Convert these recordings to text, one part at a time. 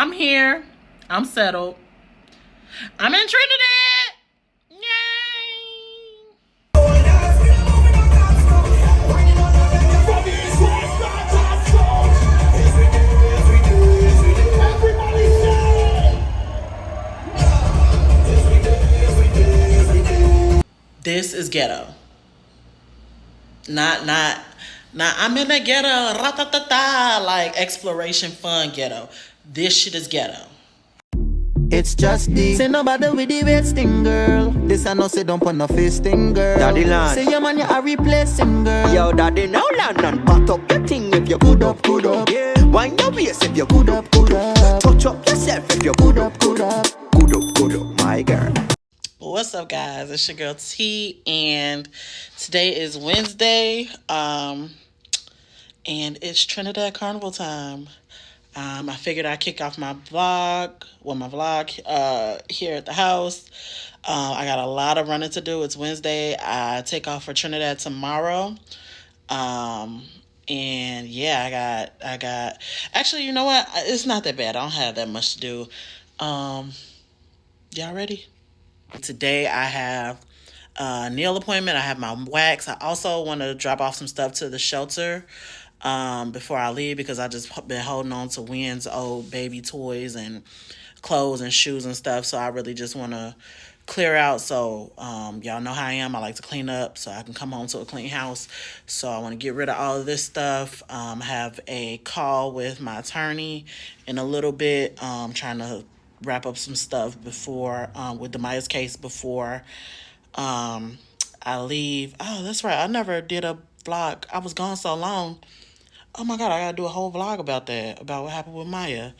I'm here. I'm settled. I'm in Trinidad. Yay! This is ghetto. Not I'm in the ghetto, ratatata, like exploration fun ghetto. This shit is ghetto. It's just the say nobody with the wasting girl. This I know say don't put no fisting girl. Daddy land. Say your man you are replacing girl. Yo daddy now land and pat up your thing if you're good up. Yeah. Wind your waist if you're good up. Touch up yourself if you're good up. Good up, my girl. What's up, guys? It's your girl T, and today is Wednesday. And it's Trinidad Carnival time. I figured I'd kick off my vlog here at the house. I got a lot of running to do. It's Wednesday. I take off for Trinidad tomorrow. And yeah, I got, actually, you know what? It's not that bad. I don't have that much to do. Y'all ready? Today I have a nail appointment. I have my wax. I also want to drop off some stuff to the shelter before I leave, because I just been holding on to Wynn's old baby toys and clothes and shoes and stuff. So I really just want to clear out. So y'all know how I am. I like to clean up so I can come home to a clean house. So I want to get rid of all of this stuff. I have a call with my attorney in a little bit. Trying to wrap up some stuff before with Demaya's case before I leave. Oh, that's right. I never did a vlog. I was gone so long. Oh my God, I gotta do a whole vlog about that, about what happened with Maya.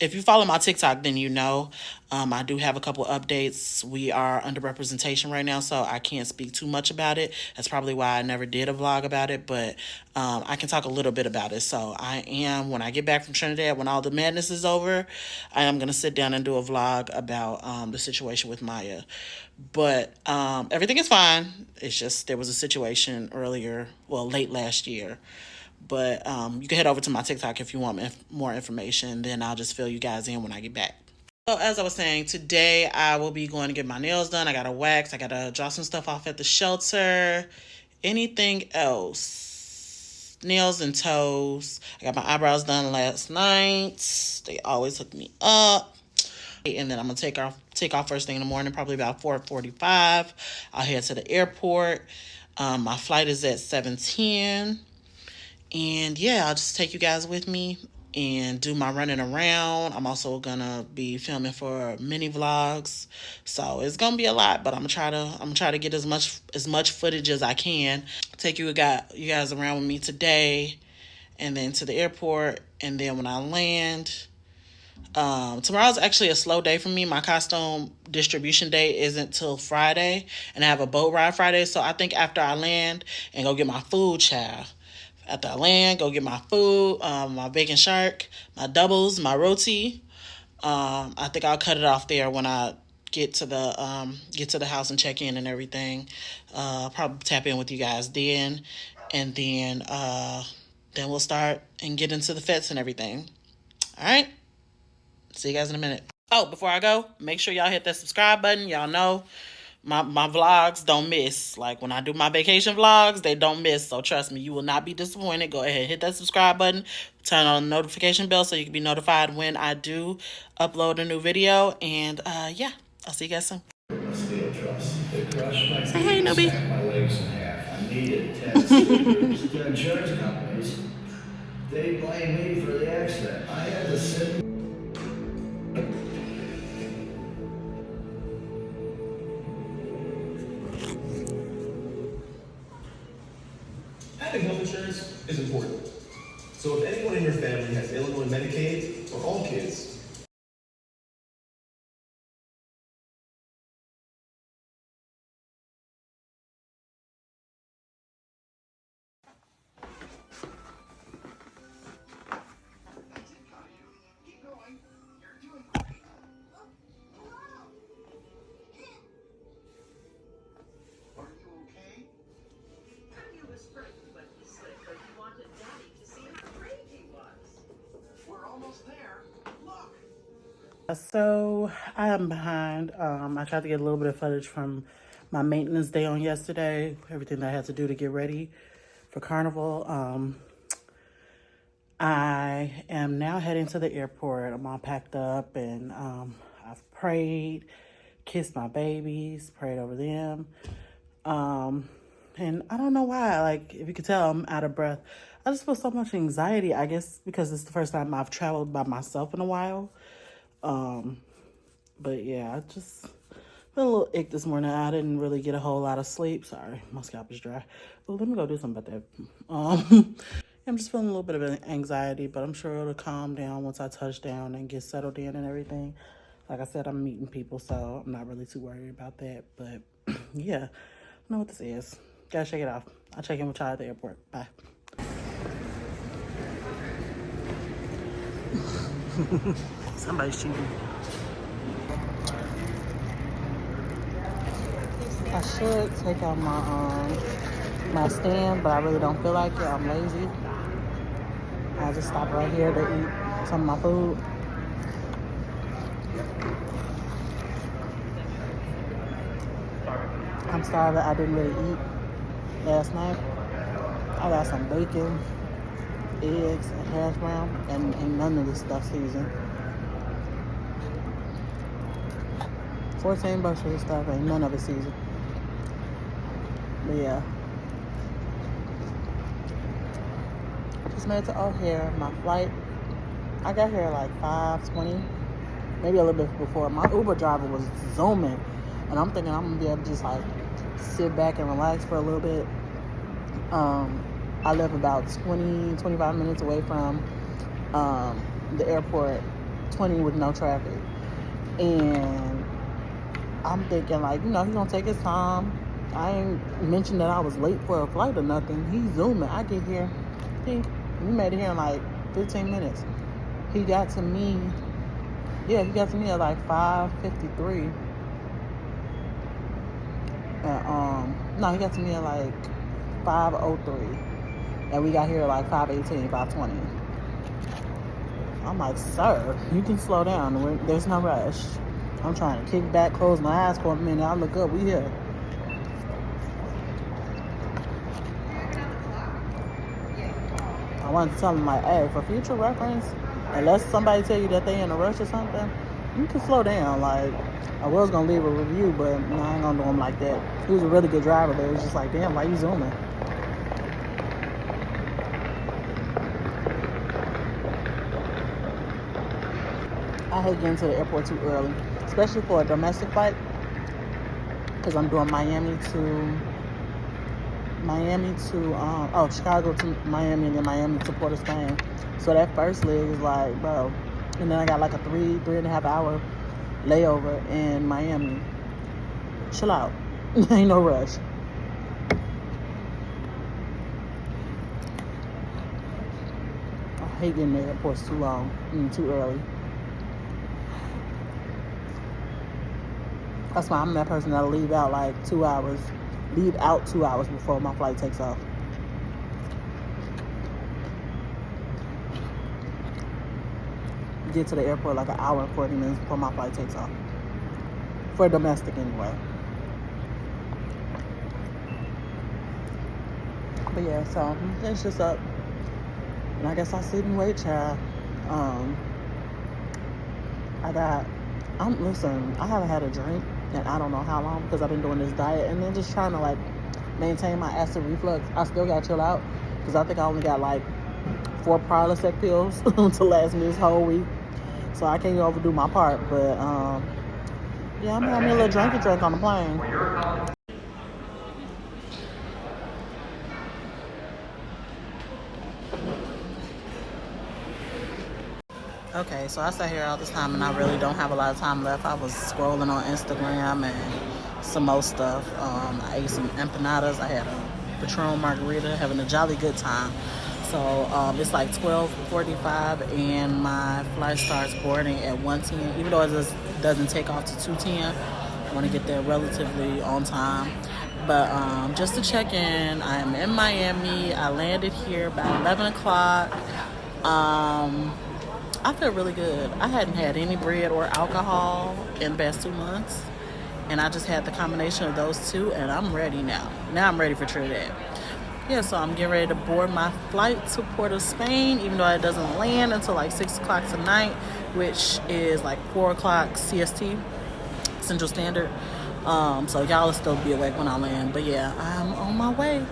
If you follow my TikTok, then you know I do have a couple updates. We are under representation right now, so I can't speak too much about it. That's probably why I never did a vlog about it, but I can talk a little bit about it. So I am, when I get back from Trinidad, when all the madness is over, I am going to sit down and do a vlog about the situation with Maya. But everything is fine. It's just there was a situation earlier, well, late last year. But you can head over to my TikTok if you want more information. Then I'll just fill you guys in when I get back. So as I was saying, today I will be going to get my nails done. I got to wax. I got to drop some stuff off at the shelter. Anything else? Nails and toes. I got my eyebrows done last night. They always hook me up. And then I'm going to take off first thing in the morning, probably about 4:45. I'll head to the airport. My flight is at 7:10. And yeah, I'll just take you guys with me and do my running around. I'm also gonna be filming for mini vlogs, so it's gonna be a lot. But I'm gonna try to get as much footage as I can. Take you guys around with me today, and then to the airport. And then when I land, tomorrow's actually a slow day for me. My costume distribution day isn't till Friday, and I have a boat ride Friday. So I think after I land and go get my food, child. After I land, go get my food, my bacon shark, my doubles, my roti. I think I'll cut it off there when I get to the house and check in and everything. Probably tap in with you guys then, and then we'll start and get into the fets and everything. All right. See you guys in a minute. Oh, before I go, make sure y'all hit that subscribe button. Y'all know my vlogs don't miss. Like when I do my vacation vlogs, they don't miss. So trust me, you will not be disappointed. Go ahead, hit that subscribe button, turn on the notification bell so you can be notified when I do upload a new video. And yeah, I'll see you guys soon. Steel truss. It crushed my Say hey, knees, newbie. snapped my legs in half. I needed 10 stitches. The insurance companies, they blame me for the accident. I had to sit. Having health insurance is important. So if anyone in your family has Illinois Medicaid, or all kids, We're almost there. So I am behind. I tried to get a little bit of footage from my maintenance day on yesterday, everything that I had to do to get ready for Carnival. I am now heading to the airport. I'm all packed up and I've prayed, kissed my babies, prayed over them. And I don't know why, like, if you could tell, I'm out of breath. I just feel so much anxiety, I guess, because it's the first time I've traveled by myself in a while. But yeah, I just feel a little ick this morning. I didn't really get a whole lot of sleep. Sorry, my scalp is dry. But let me go do something about that. I'm just feeling a little bit of anxiety, but I'm sure it'll calm down once I touch down and get settled in and everything. Like I said, I'm meeting people, so I'm not really too worried about that. But yeah, I know what this is. Gotta check it out. I'll check in with y'all at the airport. Bye. Somebody's cheating. I should take out my stand, but I really don't feel like it. I'm lazy. I just stopped right here to eat some of my food. I'm sorry that I didn't really eat last night. I got some bacon, eggs, and hash brown, and none of this stuff seasoned. $14 for this stuff, ain't none of it seasoned. But yeah. Just made it to O'Hare. My flight, I got here like 5:20, maybe a little bit before. My Uber driver was zooming, and I'm thinking I'm gonna be able to just like sit back and relax for a little bit. I live about 25 minutes away from the airport, 20 with no traffic. And I'm thinking like, he's gonna take his time. I ain't mentioned that I was late for a flight or nothing. He's zooming. I get here. We made it here in like 15 minutes. He got to me at like 5:53. No, he got to me at like 5:03. And we got here at like 5:18, 5:20. I'm like, sir, you can slow down. There's no rush. I'm trying to kick back, close my eyes for a minute. I look up, we here. I wanted to tell him, like, hey, for future reference, unless somebody tell you that they in a rush or something, you can slow down. Like, I was going to leave a review, but I ain't going to do him like that. He was a really good driver, but it was just like, damn, why you zooming? I hate getting to the airport too early, especially for a domestic flight, because I'm doing Chicago to Miami, and then Miami to Port of Spain. So that first leg is like, bro. And then I got like a 3.5 hour layover in Miami. Chill out. Ain't no rush. I hate getting to the airports too long, too early. That's why I'm that person that'll leave out 2 hours before my flight takes off. Get to the airport like an hour and 40 minutes before my flight takes off. For domestic anyway. But yeah, so it's just up. And I guess I'll sit and wait, child. Listen, I haven't had a drink in I don't know how long because I've been doing this diet and then just trying to maintain my acid reflux. I still gotta chill out because I think I only got 4 Prilosec pills to last me this whole week. So I can't overdo my part, but yeah, I'm having a little drink on the plane. Okay, so I sat here all this time and I really don't have a lot of time left. I was scrolling on Instagram and some more stuff. I ate some empanadas. I had a Patron margarita, having a jolly good time. So it's like 12:45 and my flight starts boarding at 1:10. Even though it just doesn't take off to 2:10, I want to get there relatively on time. But just to check in, I am in Miami. I landed here about 11 o'clock. I feel really good. I hadn't had any bread or alcohol in the past 2 months. And I just had the combination of those two, and I'm ready now. Now I'm ready for Trinidad. Yeah, so I'm getting ready to board my flight to Port of Spain, even though it doesn't land until like 6 o'clock tonight, which is like 4 o'clock CST, Central Standard. So y'all will still be awake when I land. But yeah, I'm on my way.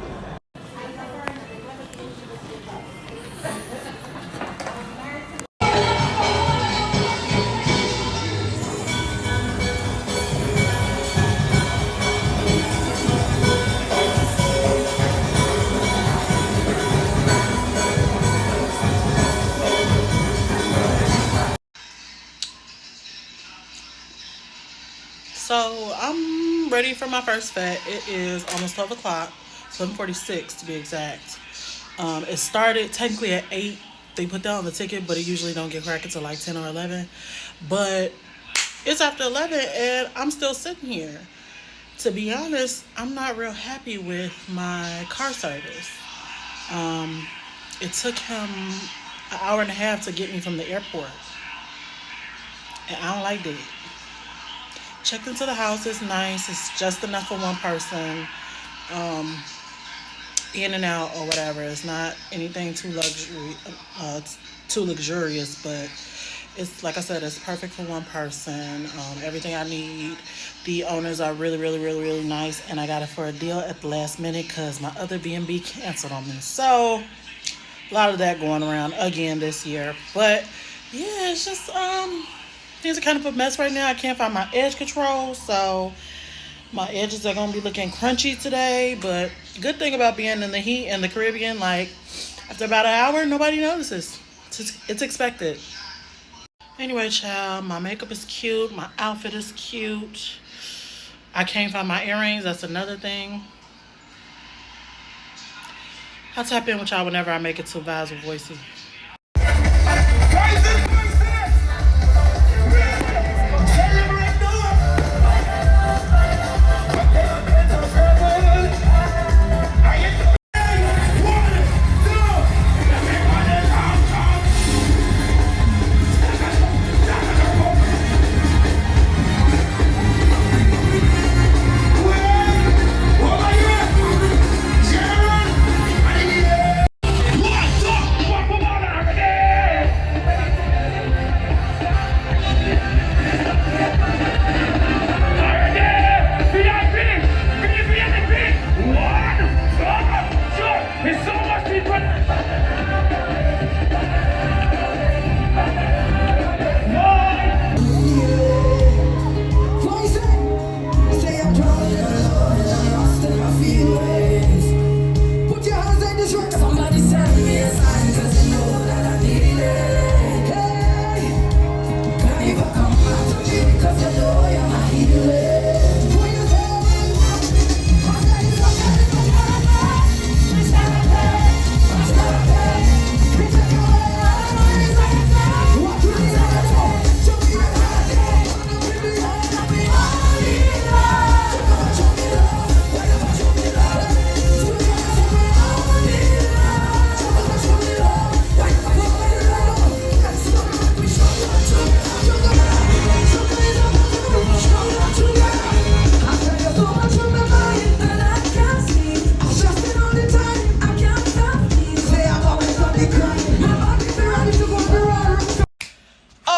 So I'm ready for my first fet. It is almost 12 o'clock, 7:46 to be exact. It started technically at 8. They put that on the ticket, but it usually don't get cracked until like 10 or 11. But it's after 11 and I'm still sitting here. To be honest, I'm not real happy with my car service. It took him an hour and a half to get me from the airport. And I don't like that. Checked into the house. It's nice. It's just enough for one person. In and out or whatever. It's not anything too luxurious, but it's like I said, it's perfect for one person. Everything I need. The owners are really, really, really, really nice, and I got it for a deal at the last minute because my other B&B canceled on me. So a lot of that going around again this year, but yeah, it's just things are kind of a mess right now. I can't find my edge control, so my edges are gonna be looking crunchy today. But good thing about being in the heat in the Caribbean, like after about an hour, nobody notices. It's expected. Anyway, child, my makeup is cute. My outfit is cute. I can't find my earrings. That's another thing. I'll tap in with y'all whenever I make it to Vibes with Voicey.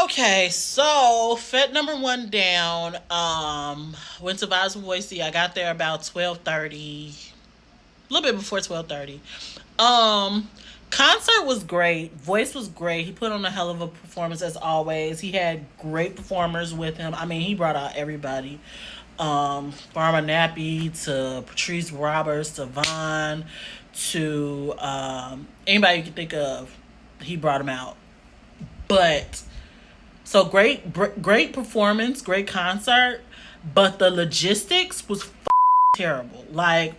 Okay, so Fed number one down. Went to Vibes with Boise. I got there about 12:30, a little bit before 12:30. Concert was great. Voice was great. He put on a hell of a performance as always. He had great performers with him. I mean, he brought out everybody. Pharma Nappy to Patrice Roberts to Vaughn to anybody you can think of. He brought him out. But so great performance, great concert, but the logistics was terrible. Like,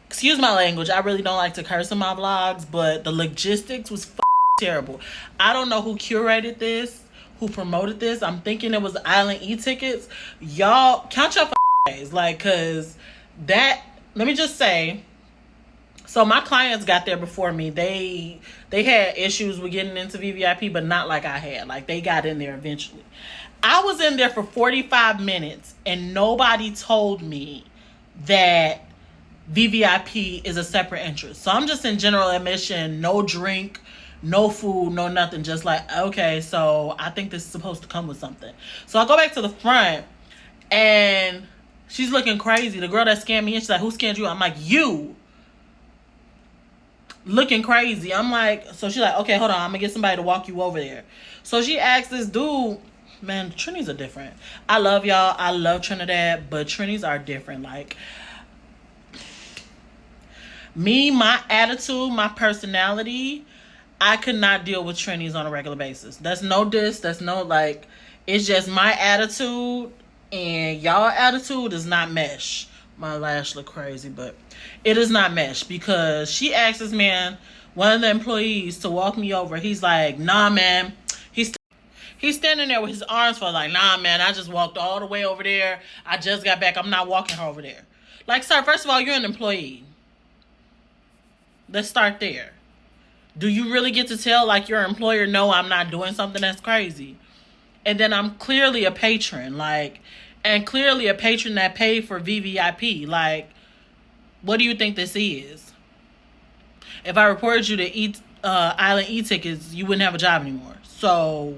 excuse my language, I really don't like to curse in my vlogs, but the logistics was terrible. I don't know who curated this, who promoted this. I'm thinking it was Island E-Tickets. Y'all count your days, like, cause that. Let me just say, So my clients got there before me. They had issues with getting into VVIP, but not like I had. Like, they got in there eventually. I was in there for 45 minutes and nobody told me that VVIP is a separate entrance. So I'm just in general admission, no drink, no food, no nothing. Just like, okay, so I think this is supposed to come with something. So I go back to the front and she's looking crazy. The girl that scanned me in, she's like, who scanned you? I'm like, you. Looking crazy. I'm like, so she's like, okay, hold on, I'm gonna get somebody to walk you over there. So she asked this dude, man, Trinis are different. I love y'all. I love Trinidad, but Trinis are different. Like, me, my attitude, my personality, I could not deal with Trinis on a regular basis. That's no diss. That's no, like, it's just my attitude and y'all attitude does not mesh. My lash look crazy, but it does not mesh because she asked this man, one of the employees, to walk me over. He's like, nah, man. He's standing there with his arms folded like, nah, man, I just walked all the way over there. I just got back. I'm not walking her over there. Like, sir, first of all, you're an employee. Let's start there. Do you really get to tell, like, your employer, no, I'm not doing something that's crazy? And then I'm clearly a patron, like, and clearly a patron that paid for VVIP. Like, what do you think this is? If I reported you to Island e-tickets, you wouldn't have a job anymore. So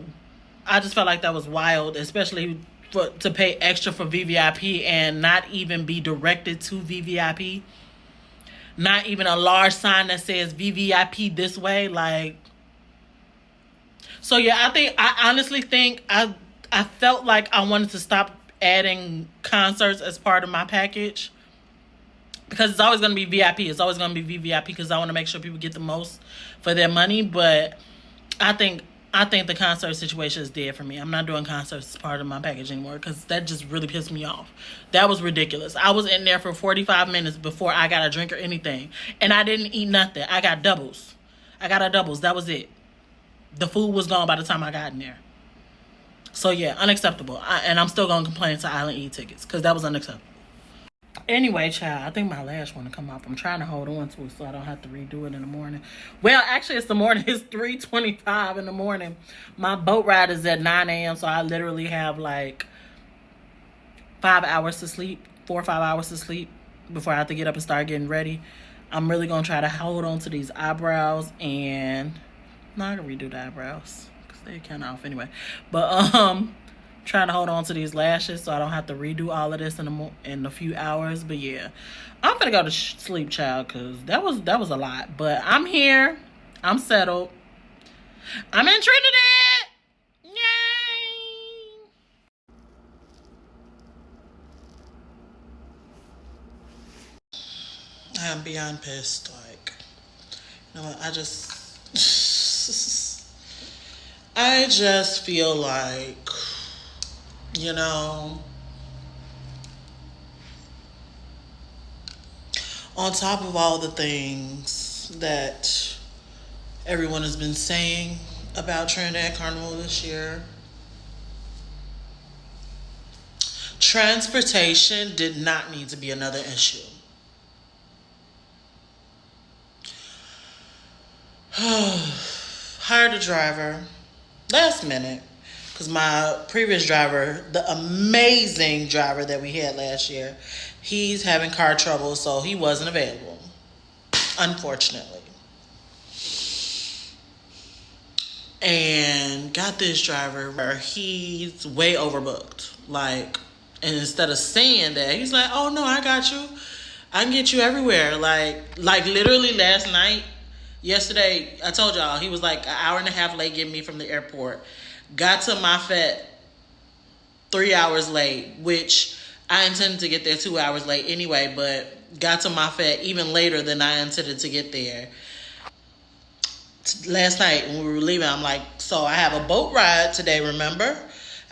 I just felt like that was wild, especially to pay extra for VVIP and not even be directed to VVIP. Not even a large sign that says VVIP this way. Like, so yeah, I honestly think I felt like I wanted to stop adding concerts as part of my package. Because it's always going to be VIP. It's always going to be VVIP because I want to make sure people get the most for their money. But I think the concert situation is dead for me. I'm not doing concerts as part of my package anymore because that just really pissed me off. That was ridiculous. I was in there for 45 minutes before I got a drink or anything. And I didn't eat nothing. I got doubles. That was it. The food was gone by the time I got in there. So yeah, unacceptable. And I'm still going to complain to Island e-tickets because that was unacceptable. Anyway, child, I think my lash want to come off. I'm trying to hold on to it so I don't have to redo it in the morning. Well, actually, it's the morning. It's 3:25 in the morning. My boat ride is at 9 a.m., so I literally have like 5 hours to sleep, 4 or 5 hours to sleep before I have to get up and start getting ready. I'm really going to try to hold on to these eyebrows and... No, I can redo the eyebrows because they're kind of off anyway. But, trying to hold on to these lashes so I don't have to redo all of this in a few hours. But yeah, I'm gonna go to sleep, child, because that was a lot. But I'm here. I'm settled. I'm in Trinidad. Yay! I'm beyond pissed. Like, you know what? I just feel like, you know, on top of all the things that everyone has been saying about Trinidad Carnival this year, transportation did not need to be another issue. Hired a driver last minute. Because my previous driver, the amazing driver that we had last year, he's having car trouble, so he wasn't available, unfortunately. And got this driver where he's way overbooked. Like, and instead of saying that, he's like, oh no, I got you. I can get you everywhere. Like literally last night, yesterday, I told y'all, he was like an hour and a half late getting me from the airport. Got to my FET 3 hours late, which I intended to get there 2 hours late anyway, but got to my FET even later than I intended to get there. Last night when we were leaving, I'm like, so I have a boat ride today, remember?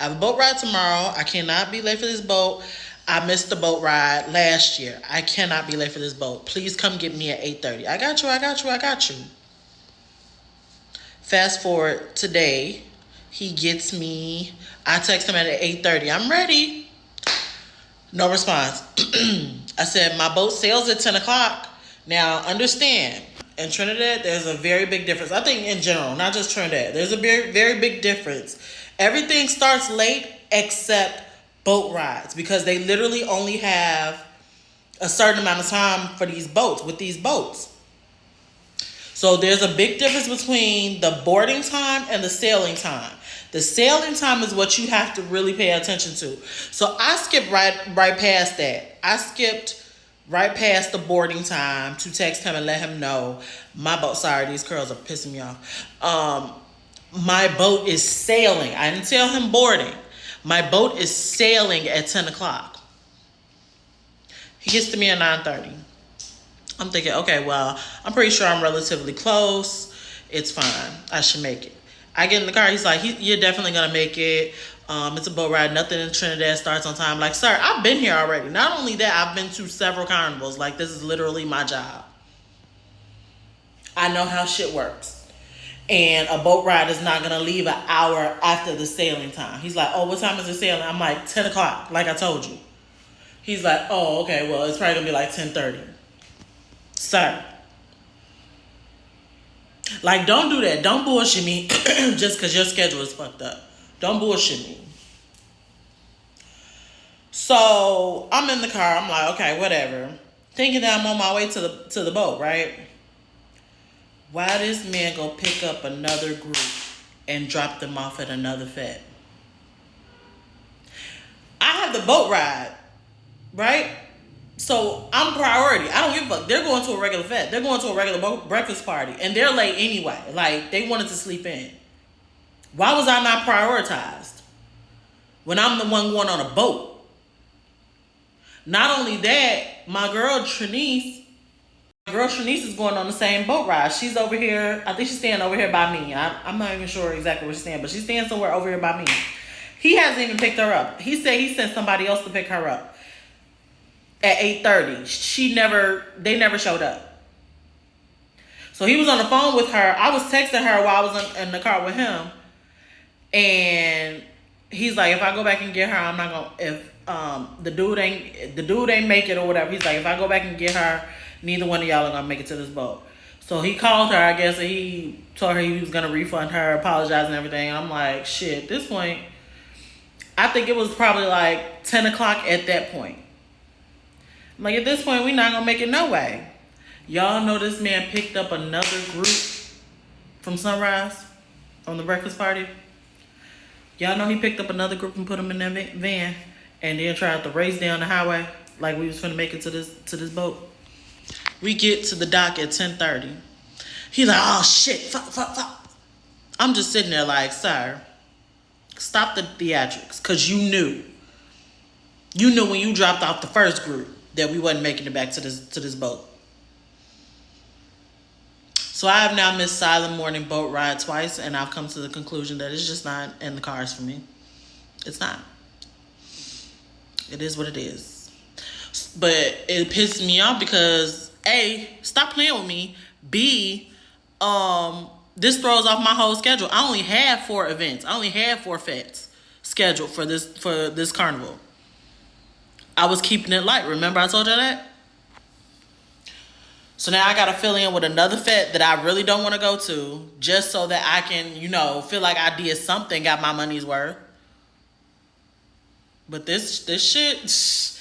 I have a boat ride tomorrow. I cannot be late for this boat. I missed the boat ride last year. I cannot be late for this boat. Please come get me at 8:30. I got you. Fast forward today. He gets me, I text him at 8:30. I'm ready. No response. I said, my boat sails at 10 o'clock. Now, understand, in Trinidad, there's a very big difference. I think in general, not just Trinidad, there's a very, very big difference. Everything starts late except boat rides because they literally only have a certain amount of time for these boats, with these boats. So there's a big difference between the boarding time and the sailing time. The sailing time is what you have to really pay attention to. So I skipped right past that. I skipped right past the boarding time to text him and let him know my boat. Sorry, these curls are pissing me off. My boat is sailing. I didn't tell him boarding. My boat is sailing at 10 o'clock. He gets to me at 9:30. I'm thinking, okay, well, I'm pretty sure I'm relatively close. It's fine. I should make it. I get in the car. He's like, you're definitely going to make it. It's a boat ride. Nothing in Trinidad starts on time. Like, sir, I've been here already. Not only that, I've been to several carnivals. Like, this is literally my job. I know how shit works. And a boat ride is not going to leave an hour after the sailing time. He's like, oh, what time is it sailing? I'm like, 10 o'clock, like I told you. He's like, oh, okay, well, it's probably going to be like 10:30. Sir. Like, don't do that. Don't bullshit me just because your schedule is fucked up. Don't bullshit me. So, I'm in the car. I'm like, okay, whatever. Thinking that I'm on my way to the boat, right? Why this man go pick up another group and drop them off at another fete? I have the boat ride, right? So I'm priority. I don't give a fuck. They're going to a regular fete. They're going to a regular breakfast party. And they're late anyway. Like, they wanted to sleep in. Why was I not prioritized when I'm the one going on a boat? Not only that, my girl Trinice is going on the same boat ride. She's over here. I think she's staying over here by me. I'm not even sure exactly where she's staying, but she's staying somewhere over here by me. He hasn't even picked her up. He said he sent somebody else to pick her up at 8:30. They never showed up. So he was on the phone with her. I was texting her while I was in the car with him. And he's like, if I go back and get her, I'm not gonna, if the dude ain't make it or whatever. He's like, if I go back and get her, neither one of y'all are gonna make it to this boat. So he called her, I guess, and he told her he was gonna refund her, apologize and everything. And I'm like, shit, at this point, I think it was probably like 10 o'clock at that point. I'm like, at this point, we're not gonna make it no way. Y'all know this man picked up another group from Sunrise on the breakfast party. Y'all know he picked up another group and put them in that van and then tried to race down the highway like we was finna make it to this boat. We get to the dock at 10:30. He's like, oh shit, fuck. I'm just sitting there like, sir, stop the theatrics, cause you knew when you dropped off the first group that we wasn't making it back to this boat. So I have now missed Silent Morning boat ride twice, and I've come to the conclusion that it's just not in the cards for me. It's not. It is what it is. But it pisses me off because A, stop playing with me. B, this throws off my whole schedule. I only had 4 events. I only had 4 fetes scheduled for this carnival. I was keeping it light. Remember I told you that? So now I got to fill in with another fete that I really don't want to go to just so that I can, feel like I did something, got my money's worth. But this shit,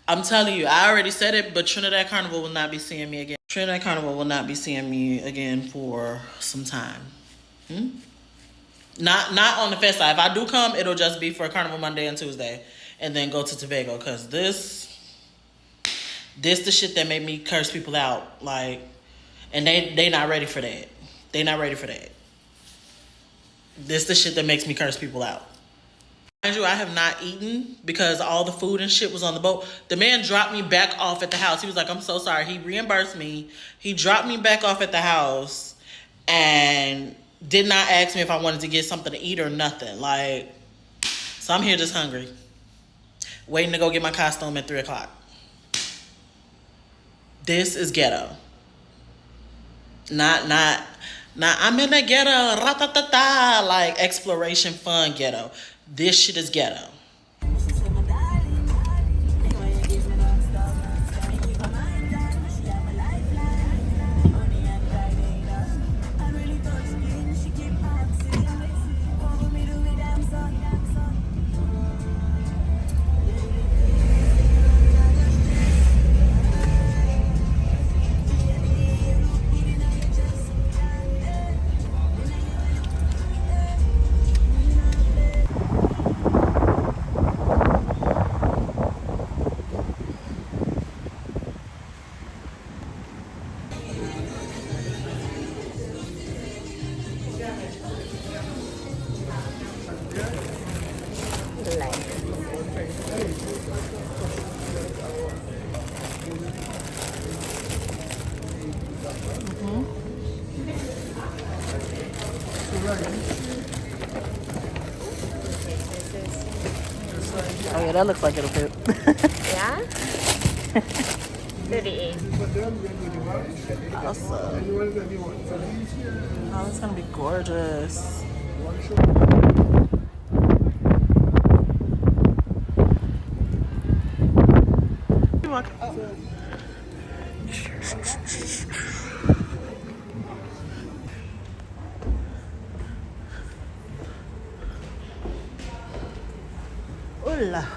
I'm telling you, I already said it, but Trinidad Carnival will not be seeing me again. Trinidad Carnival will not be seeing me again for some time. Not on the fest side. If I do come, it'll just be for Carnival Monday and Tuesday and then go to Tobago because this the shit that made me curse people out, like, and they not ready for that. They not ready for that. This the shit that makes me curse people out. Mind you, I have not eaten because all the food and shit was on the boat. The man dropped me back off at the house. He was like, I'm so sorry. He reimbursed me. He dropped me back off at the house and did not ask me if I wanted to get something to eat or nothing. Like, so I'm here just hungry, waiting to go get my costume at 3 o'clock. This is ghetto. Not I'm in the ghetto, ratatata, like exploration fun ghetto. This shit is ghetto. Oh yeah, that looks like it'll fit. Yeah? 38. Awesome. Oh, it's gonna be gorgeous. Hola.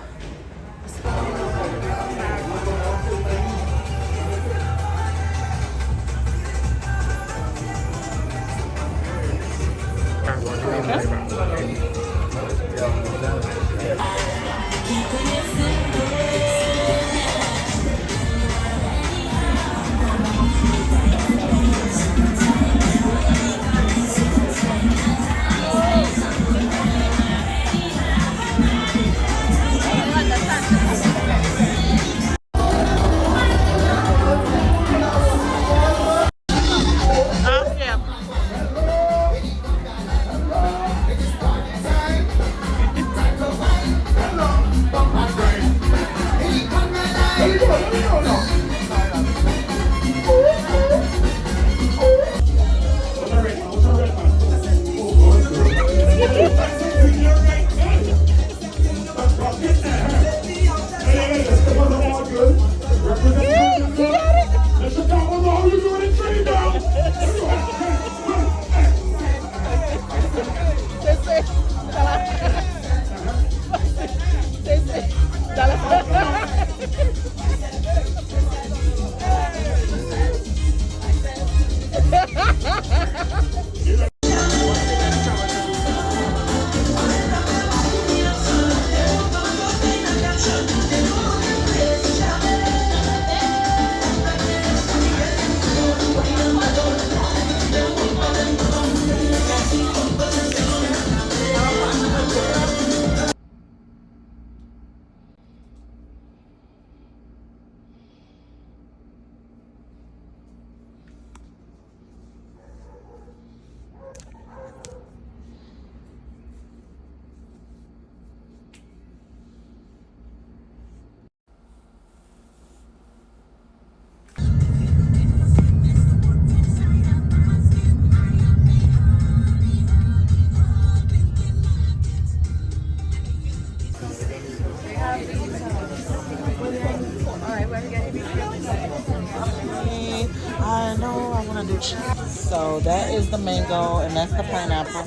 I know I want to do cheese. So that is the mango and that's the pineapple.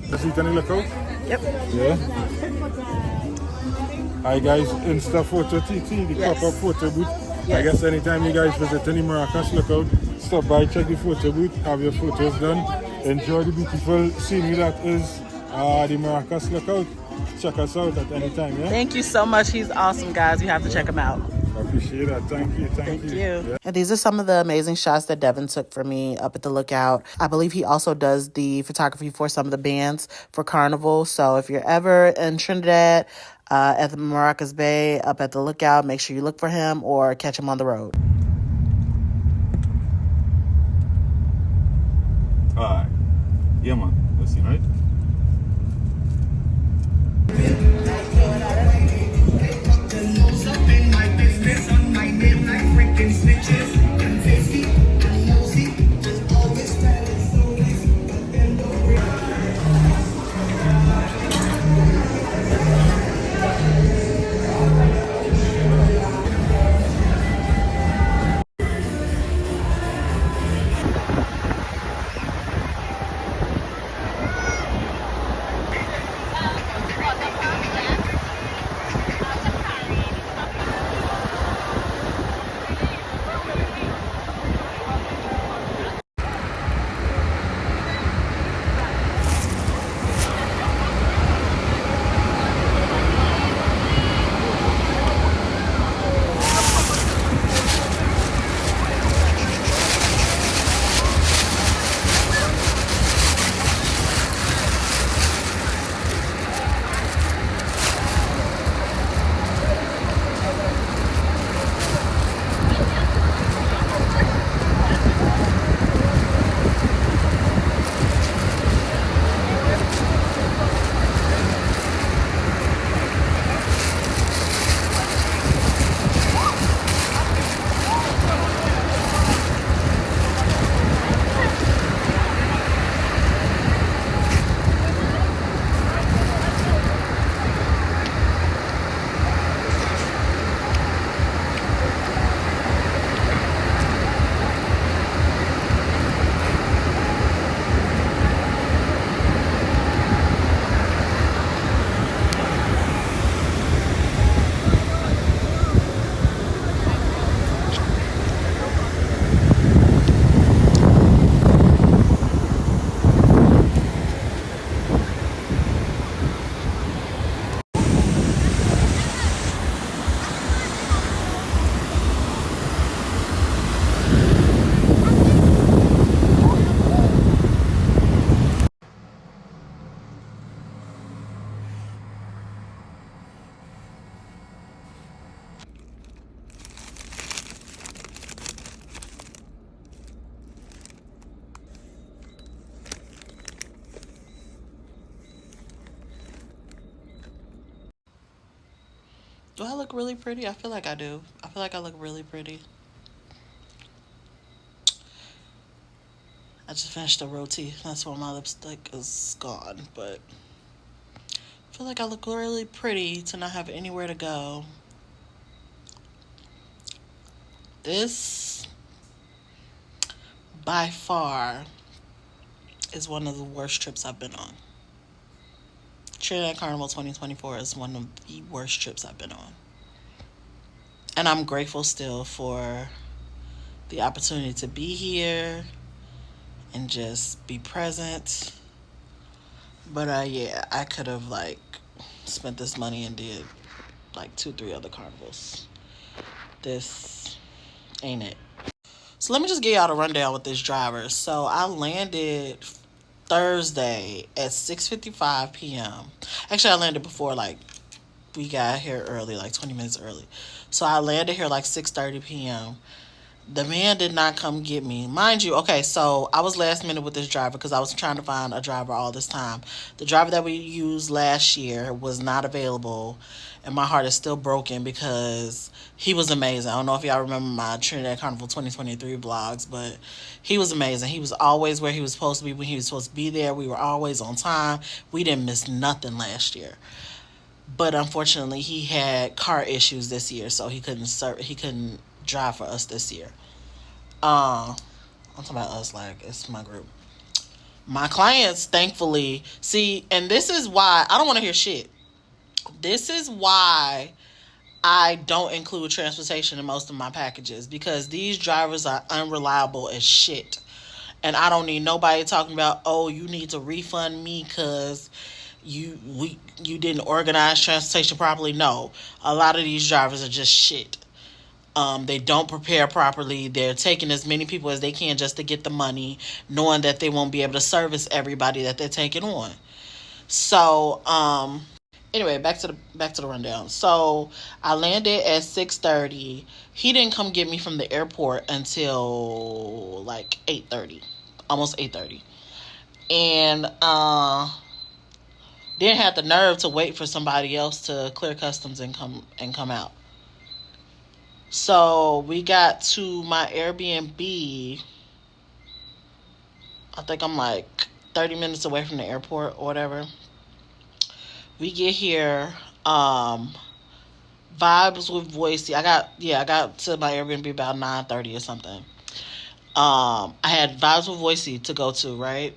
Is it any look out? Yep. Yeah. Hi guys, Insta Photo TT, the Yes. pop-up photo booth. I Yes. guess anytime you guys visit any Maracas lookout, stop by, check the photo booth, have your photos done. Enjoy the beautiful scenery that is the Maracas lookout. Check us out at any time, yeah? Thank you so much. He's awesome, guys. You have to check him out. I appreciate that. Thank you. Thank you. Yeah. And these are some of the amazing shots that Devin took for me up at the lookout. I believe he also does the photography for some of the bands for Carnival. So if you're ever in Trinidad, at the Maracas Bay, up at the lookout, make sure you look for him or catch him on the road. Alright. Yeah, man. Let's see, right? Do I look really pretty? I feel like I do. I feel like I look really pretty. I just finished the roti. That's why my lipstick is gone. But I feel like I look really pretty to not have anywhere to go. This, by far, is one of the worst trips I've been on. Trinidad Carnival 2024 is one of the worst trips I've been on. And I'm grateful still for the opportunity to be here and just be present. But yeah, I could have like spent this money and did like 2, 3 other carnivals. This ain't it. So let me just give y'all a rundown with this driver. So I landed Thursday at 6:55 p.m. Actually, I landed before like we got here early, like 20 minutes early. So I landed here like 6:30 p.m. The man did not come get me. Mind you, okay, so I was last minute with this driver because I was trying to find a driver all this time. The driver that we used last year was not available, and my heart is still broken because he was amazing. I don't know if y'all remember my Trinidad Carnival 2023 vlogs, but he was amazing. He was always where he was supposed to be when he was supposed to be there. We were always on time. We didn't miss nothing last year. But unfortunately, he had car issues this year, so he couldn't drive for us this year. I'm talking about us, like it's my group. My clients, thankfully, see, and this is why I don't want to hear shit. This is why I don't include transportation in most of my packages because these drivers are unreliable as shit. And I don't need nobody talking about, oh, you need to refund me because you didn't organize transportation properly. No, a lot of these drivers are just shit. They don't prepare properly. They're taking as many people as they can just to get the money, knowing that they won't be able to service everybody that they're taking on. So, anyway, back to the rundown. So I landed at 6:30. He didn't come get me from the airport until like 8:30, almost 8:30, and didn't have the nerve to wait for somebody else to clear customs and come out. So we got to my Airbnb. I think I'm like 30 minutes away from the airport or whatever. We get here. Vibes with Voicey. I got to my Airbnb about 9:30 or something. I had Vibes with Voicey to go to, right?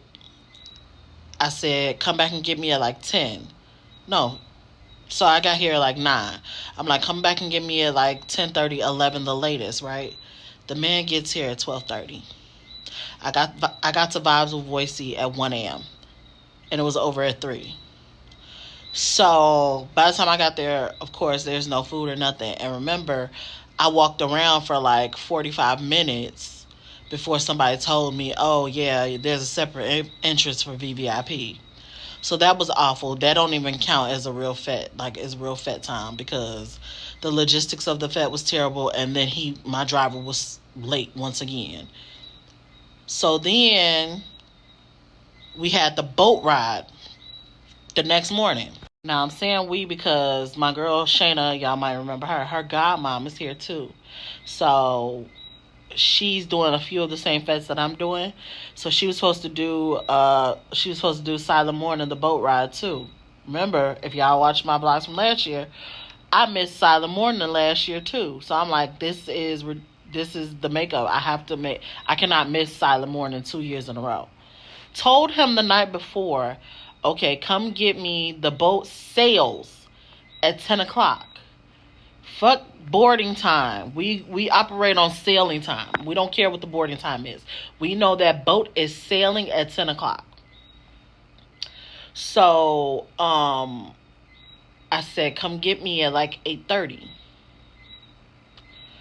I said, come back and get me at like 10. No. So I got here at like 9. I'm like, come back and get me at like 10:30, 11 the latest, right? The man gets here at 12:30. I got to Vibes with Voicey at 1 a.m. and it was over at 3. So by the time I got there, of course, there's no food or nothing. And remember, I walked around for like 45 minutes before somebody told me, oh, yeah, there's a separate entrance for VVIP. So that was awful. That don't even count as a real fete, like it's real fete time because the logistics of the fete was terrible. And then my driver was late once again. So then we had the boat ride the next morning. Now I'm saying we because my girl Shayna, y'all might remember her godmom is here too. So she's doing a few of the same fetes that I'm doing. So she was supposed to do Silent Morning, the boat ride too. Remember, if y'all watched my vlogs from last year, I missed Silent Morning last year too. So I'm like, this is the makeup. I cannot miss Silent Morning 2 years in a row. Told him the night before, okay, come get me. The boat sails at 10 o'clock. Fuck boarding time. We operate on sailing time. We don't care what the boarding time is. We know that boat is sailing at 10 o'clock. So, I said, come get me at like 8:30.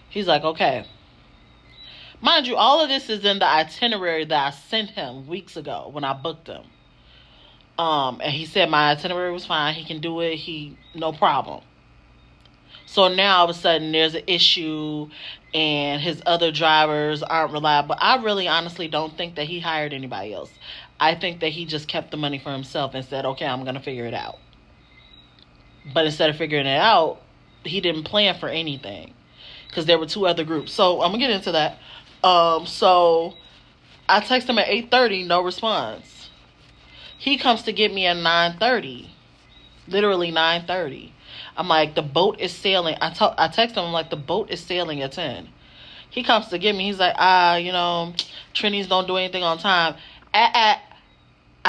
He's like, okay. Mind you, all of this is in the itinerary that I sent him weeks ago when I booked him. And he said my itinerary was fine. He can do it. No problem. So now all of a sudden there's an issue and his other drivers aren't reliable. I really honestly don't think that he hired anybody else. I think that he just kept the money for himself and said, okay, I'm going to figure it out. But instead of figuring it out, he didn't plan for anything because there were two other groups. So I'm gonna get into that. So I text him at 8:30, no response. He comes to get me at 9:30, literally 9:30. I'm like, the boat is sailing. I text him, I'm like, the boat is sailing at 10. He comes to get me. He's like, Trinities don't do anything on time. I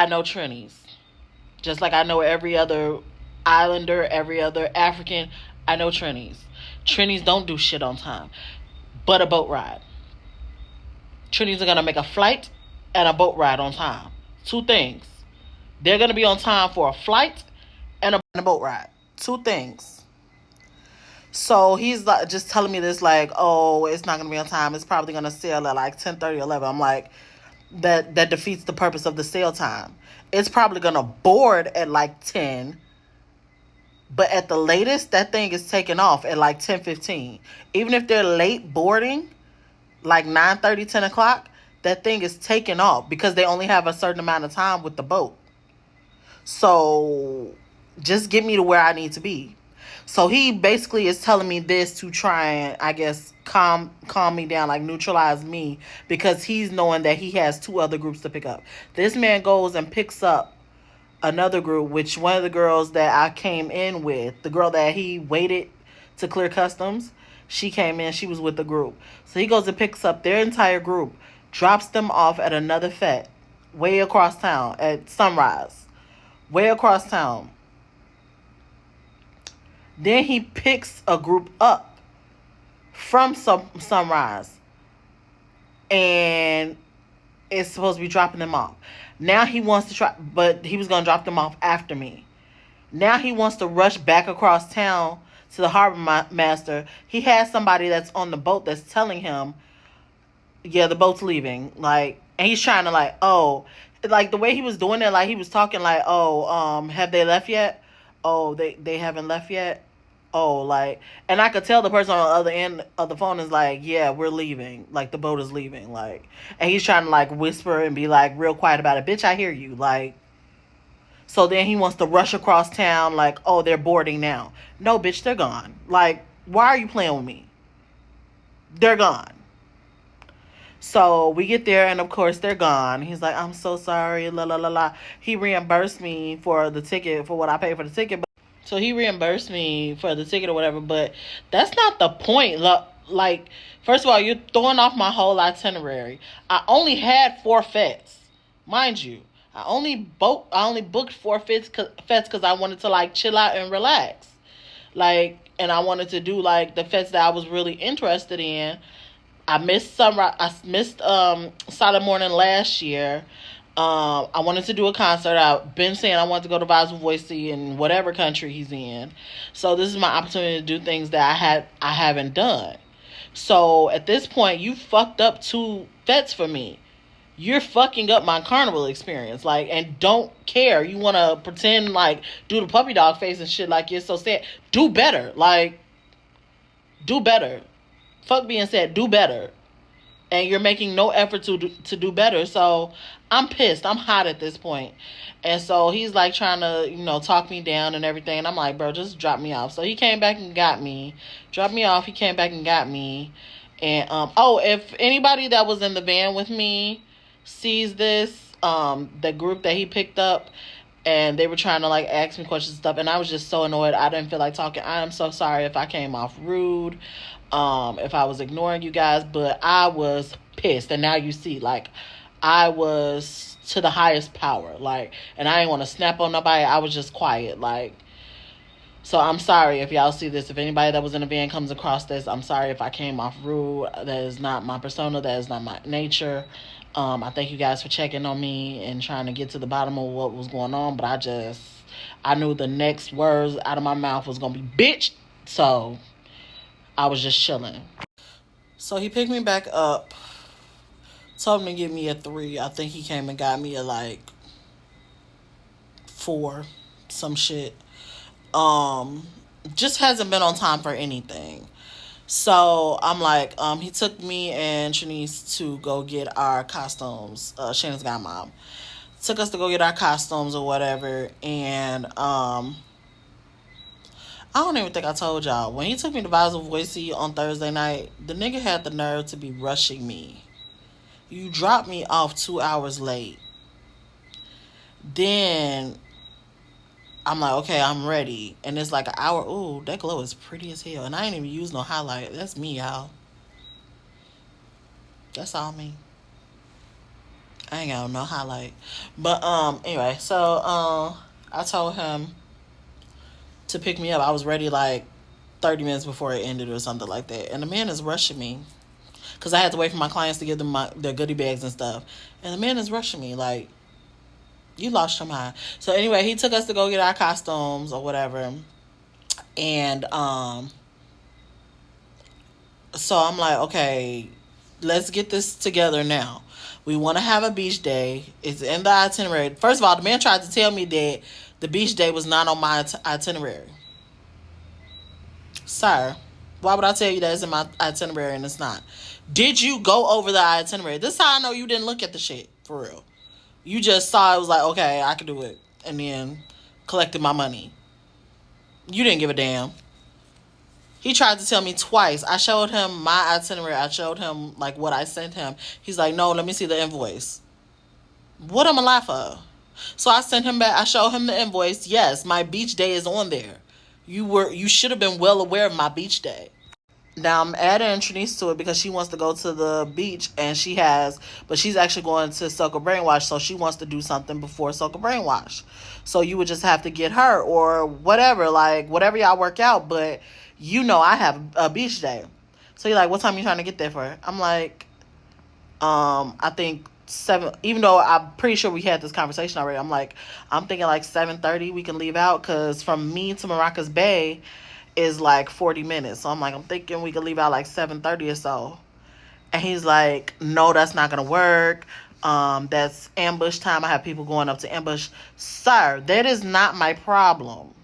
know Trinities. Just like I know every other islander, every other African, I know Trinities. Trinities don't do shit on time. But a boat ride. Trinities are going to make a flight and a boat ride on time. Two things. They're going to be on time for a flight and a boat ride. Two things. So he's like just telling me this like, oh, it's not going to be on time. It's probably going to sail at like 10:30, 11. I'm like, that defeats the purpose of the sail time. It's probably going to board at like 10. But at the latest, that thing is taking off at like 10:15. Even if they're late boarding, like 9:30, 10 o'clock, that thing is taking off because they only have a certain amount of time with the boat. So just get me to where I need to be. So he basically is telling me this to try and, I guess, calm me down, like neutralize me, because he's knowing that he has two other groups to pick up. This man goes and picks up another group, which one of the girls that I came in with, the girl that he waited to clear customs, she came in, she was with the group. So he goes and picks up their entire group, drops them off at another fete, way across town, at Sunrise, way across town. Then he picks a group up from Sunrise and is supposed to be dropping them off. Now he wants to try, but he was going to drop them off after me. Now he wants to rush back across town to the harbor master. He has somebody that's on the boat that's telling him, yeah, the boat's leaving. Like, and he's trying to like, oh, like the way he was doing it, like he was talking like, oh, have they left yet? Oh, they haven't left yet. Oh, like, and I could tell the person on the other end of the phone is like, yeah, we're leaving. Like, the boat is leaving. Like, and he's trying to like whisper and be like real quiet about it. Bitch, I hear you. Like, so then he wants to rush across town like, oh, they're boarding now. No, bitch, they're gone. Like, why are you playing with me? They're gone. So we get there, and of course they're gone. He's like, I'm so sorry, la la la la. He reimbursed me for the ticket, for what I paid for the ticket. So he reimbursed me for the ticket or whatever, but that's not the point. Like, first of all, you're throwing off my whole itinerary. I only had 4 fetes, mind you. I only booked 4 fetes because I wanted to like chill out and relax, like, and I wanted to do like the fetes that I was really interested in. I missed Sunrise. I missed Solid Morning last year. I wanted to do a concert. I've been saying I wanted to go to Vibes with Voicey in whatever country he's in. So this is my opportunity to do things that I haven't done. So at this point, you fucked up 2 fetes for me. You're fucking up my carnival experience, like, and don't care. You want to pretend like do the puppy dog face and shit like you're so sad. Do better, like, do better. Fuck being said, do better. And you're making no effort to do better. So I'm pissed. I'm hot at this point. And so he's like trying to, talk me down and everything. And I'm like, bro, just drop me off. So he came back and got me. Dropped me off. He came back and got me. And, if anybody that was in the van with me sees this, the group that he picked up, and they were trying to like ask me questions and stuff, and I was just so annoyed. I didn't feel like talking. I am so sorry if I came off rude, if I was ignoring you guys, but I was pissed. And now you see, like, I was to the highest power, like, and I didn't want to snap on nobody. I was just quiet, like. So I'm sorry if y'all see this. If anybody that was in the van comes across this, I'm sorry if I came off rude. That is not my persona. That is not my nature. I thank you guys for checking on me and trying to get to the bottom of what was going on. But I knew the next words out of my mouth was going to be bitch. So I was just chilling. So he picked me back up, told me to give me a 3. I think he came and got me a like 4, some shit. Just hasn't been on time for anything. So I'm like, he took me and Trinice to go get our costumes. Shannon's godmom took us to go get our costumes or whatever, and I don't even think I told y'all. When he took me to Basel Voicey on Thursday night, the nigga had the nerve to be rushing me. You dropped me off 2 hours late. Then I'm like, okay, I'm ready. And it's like an hour. Ooh, that glow is pretty as hell. And I ain't even use no highlight. That's me, y'all. That's all me. I ain't got no highlight. But anyway, so I told him to pick me up. I was ready like 30 minutes before it ended or something like that. And the man is rushing me. Because I had to wait for my clients to give them their goodie bags and stuff. And the man is rushing me. Like, you lost your mind. So anyway, he took us to go get our costumes or whatever. And so I'm like, okay, let's get this together now. We want to have a beach day. It's in the itinerary. First of all, the man tried to tell me that the beach day was not on my itinerary. Sir, why would I tell you that it's in my itinerary and it's not? Did you go over the itinerary? This is how I know you didn't look at the shit, for real. You just saw it was like, okay, I can do it. And then collected my money. You didn't give a damn. He tried to tell me twice. I showed him my itinerary. I showed him like what I sent him. He's like, no, let me see the invoice. What am I lie for? So I sent him back. I showed him the invoice. Yes, my beach day is on there. You should have been well aware of my beach day. Now I'm adding Trinice to it because she wants to go to the beach and but she's actually going to Soca Brainwash, so she wants to do something before Soca Brainwash. So you would just have to get her or whatever, like whatever y'all work out, but I have a beach day. So you're like, what time are you trying to get there for? I'm like, I think 7, even though I'm pretty sure we had this conversation already. I'm thinking like 7:30 we can leave out because from me to Maracas Bay is like 40 minutes. So I'm thinking we could leave out like 7:30 or so. And he's like, no, that's not gonna work. That's ambush time. I have people going up to ambush. Sir, that is not my problem.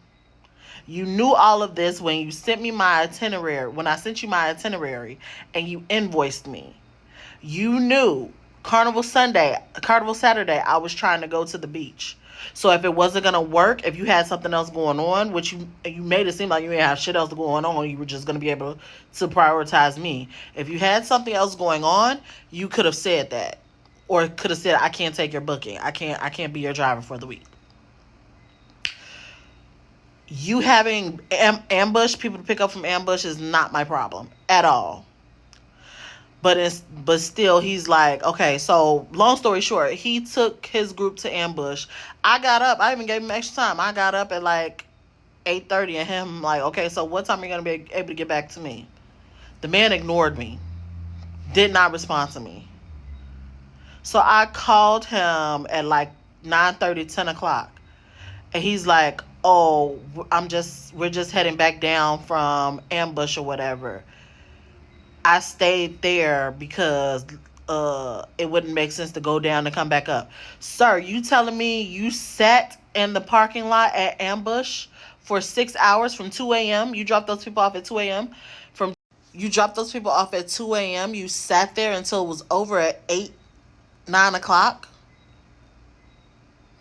You knew all of this when you sent me my itinerary, when I sent you my itinerary and you invoiced me. You knew Carnival Saturday, I was trying to go to the beach. So if it wasn't gonna work, if you had something else going on, which you made it seem like you didn't have shit else going on, you were just gonna be able to prioritize me. If you had something else going on, you could have said that, or could have said, I can't take your booking. I can't be your driver for the week. You having ambush people to pick up from ambush is not my problem at all. But still, he's like, okay, so long story short, he took his group to ambush. I got up. I even gave him extra time. I got up at like 8:30 and him like, okay, so what time are you going to be able to get back to me? The man ignored me. Did not respond to me. So I called him at like 9:30, 10 o'clock. And he's like, oh, we're just heading back down from ambush or whatever. I stayed there because it wouldn't make sense to go down and come back up. Sir, you telling me you sat in the parking lot at ambush for 6 hours from 2 a.m.? You dropped those people off at 2 a.m.? You dropped those people off at 2 a.m. You sat there until it was over at 8, 9 o'clock?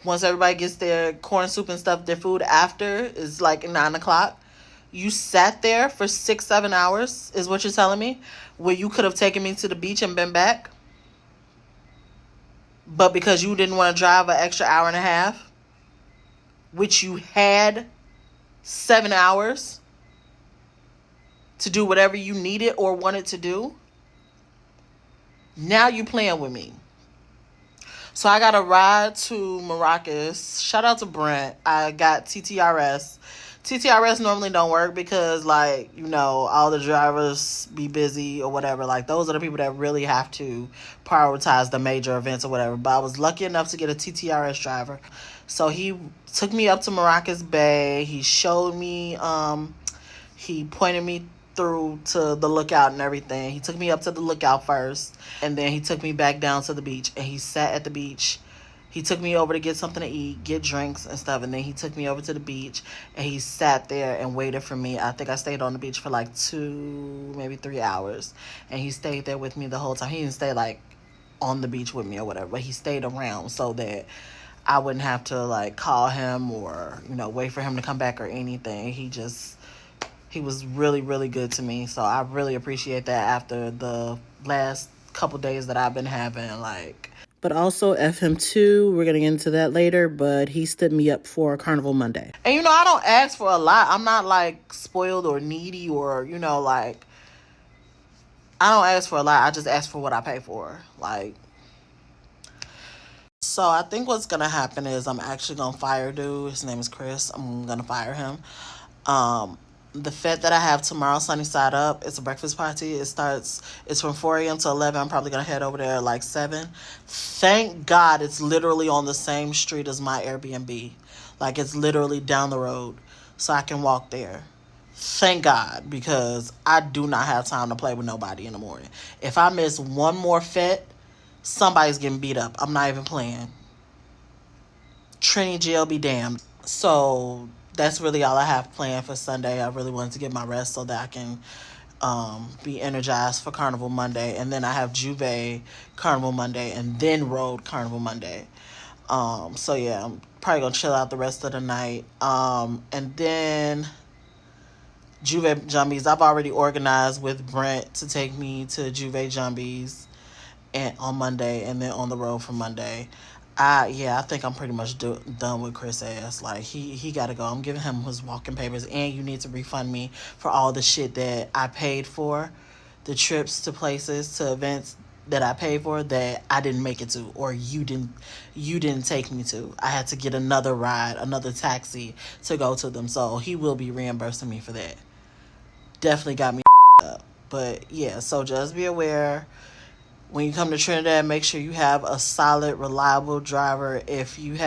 Once everybody gets their corn soup and stuff, their food after is like 9 o'clock. You sat there for 6, 7 hours, is what you're telling me? Where you could have taken me to the beach and been back? But because you didn't want to drive an extra hour and a half, which you had 7 hours to do whatever you needed or wanted to do, now you playing with me. So I got a ride to Maracas. Shout out to Brent. I got TTRS. TTRS normally don't work because, all the drivers be busy or whatever. Like, those are the people that really have to prioritize the major events or whatever. But I was lucky enough to get a TTRS driver. So he took me up to Maracas Bay. He showed me, he pointed me through to the lookout and everything. He took me up to the lookout first. And then he took me back down to the beach. And he sat at the beach. He took me over to get something to eat, get drinks and stuff. And then he took me over to the beach. And he sat there and waited for me. I think I stayed on the beach for like 2, maybe 3 hours. And he stayed there with me the whole time. He didn't stay on the beach with me or whatever. But he stayed around so that I wouldn't have to call him or, wait for him to come back or anything. He just He was really, really good to me. So I really appreciate that after the last couple days that I've been having. Like, but also FM2, we're gonna get into that later, but he stood me up for Carnival Monday. And I don't ask for a lot. I'm not like spoiled or needy or, like, I don't ask for a lot. I just ask for what I pay for. Like, so I think what's gonna happen is I'm actually gonna fire dude. His name is Chris. I'm gonna fire him. The fete that I have tomorrow, Sunny Side Up, it's a breakfast party. It's from 4 a.m. to 11. I'm probably going to head over there at like 7. Thank God it's literally on the same street as my Airbnb. Like, it's literally down the road. So I can walk there. Thank God, because I do not have time to play with nobody in the morning. If I miss one more fete, somebody's getting beat up. I'm not even playing. Trinity jail be damned. So that's really all I have planned for Sunday. I really wanted to get my rest so that I can be energized for Carnival Monday. And then I have Juve Carnival Monday and then Road Carnival Monday. So yeah, I'm probably going to chill out the rest of the night. And then Juve Jumbies, I've already organized with Brent to take me to Juve Jumbies on Monday and then on the road for Monday. I think I'm pretty much done with Chris ass. Like, he got to go. I'm giving him his walking papers, and you need to refund me for all the shit that I paid for, the trips to places, to events that I paid for that I didn't make it to, or you didn't take me to. I had to get another ride, another taxi to go to them. So he will be reimbursing me for that. Definitely got me up. But yeah, so just be aware. When you come to Trinidad, make sure you have a solid, reliable driver. If you're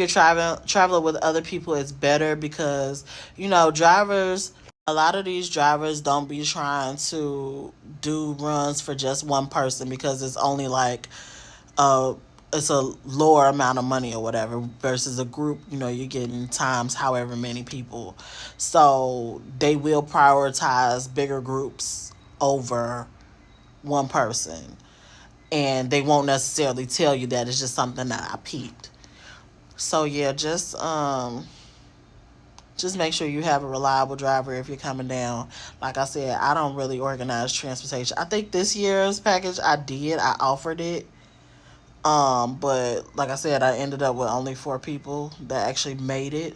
traveling with other people, it's better because, drivers, a lot of these drivers don't be trying to do runs for just one person because it's only like it's a lower amount of money or whatever versus a group, you're getting times however many people. So they will prioritize bigger groups over one person, and they won't necessarily tell you that. It's just something that I peeped. So yeah, just make sure you have a reliable driver if you're coming down. Like I said, I don't really organize transportation. I think this year's package I offered it, but like I said, I ended up with only 4 people that actually made it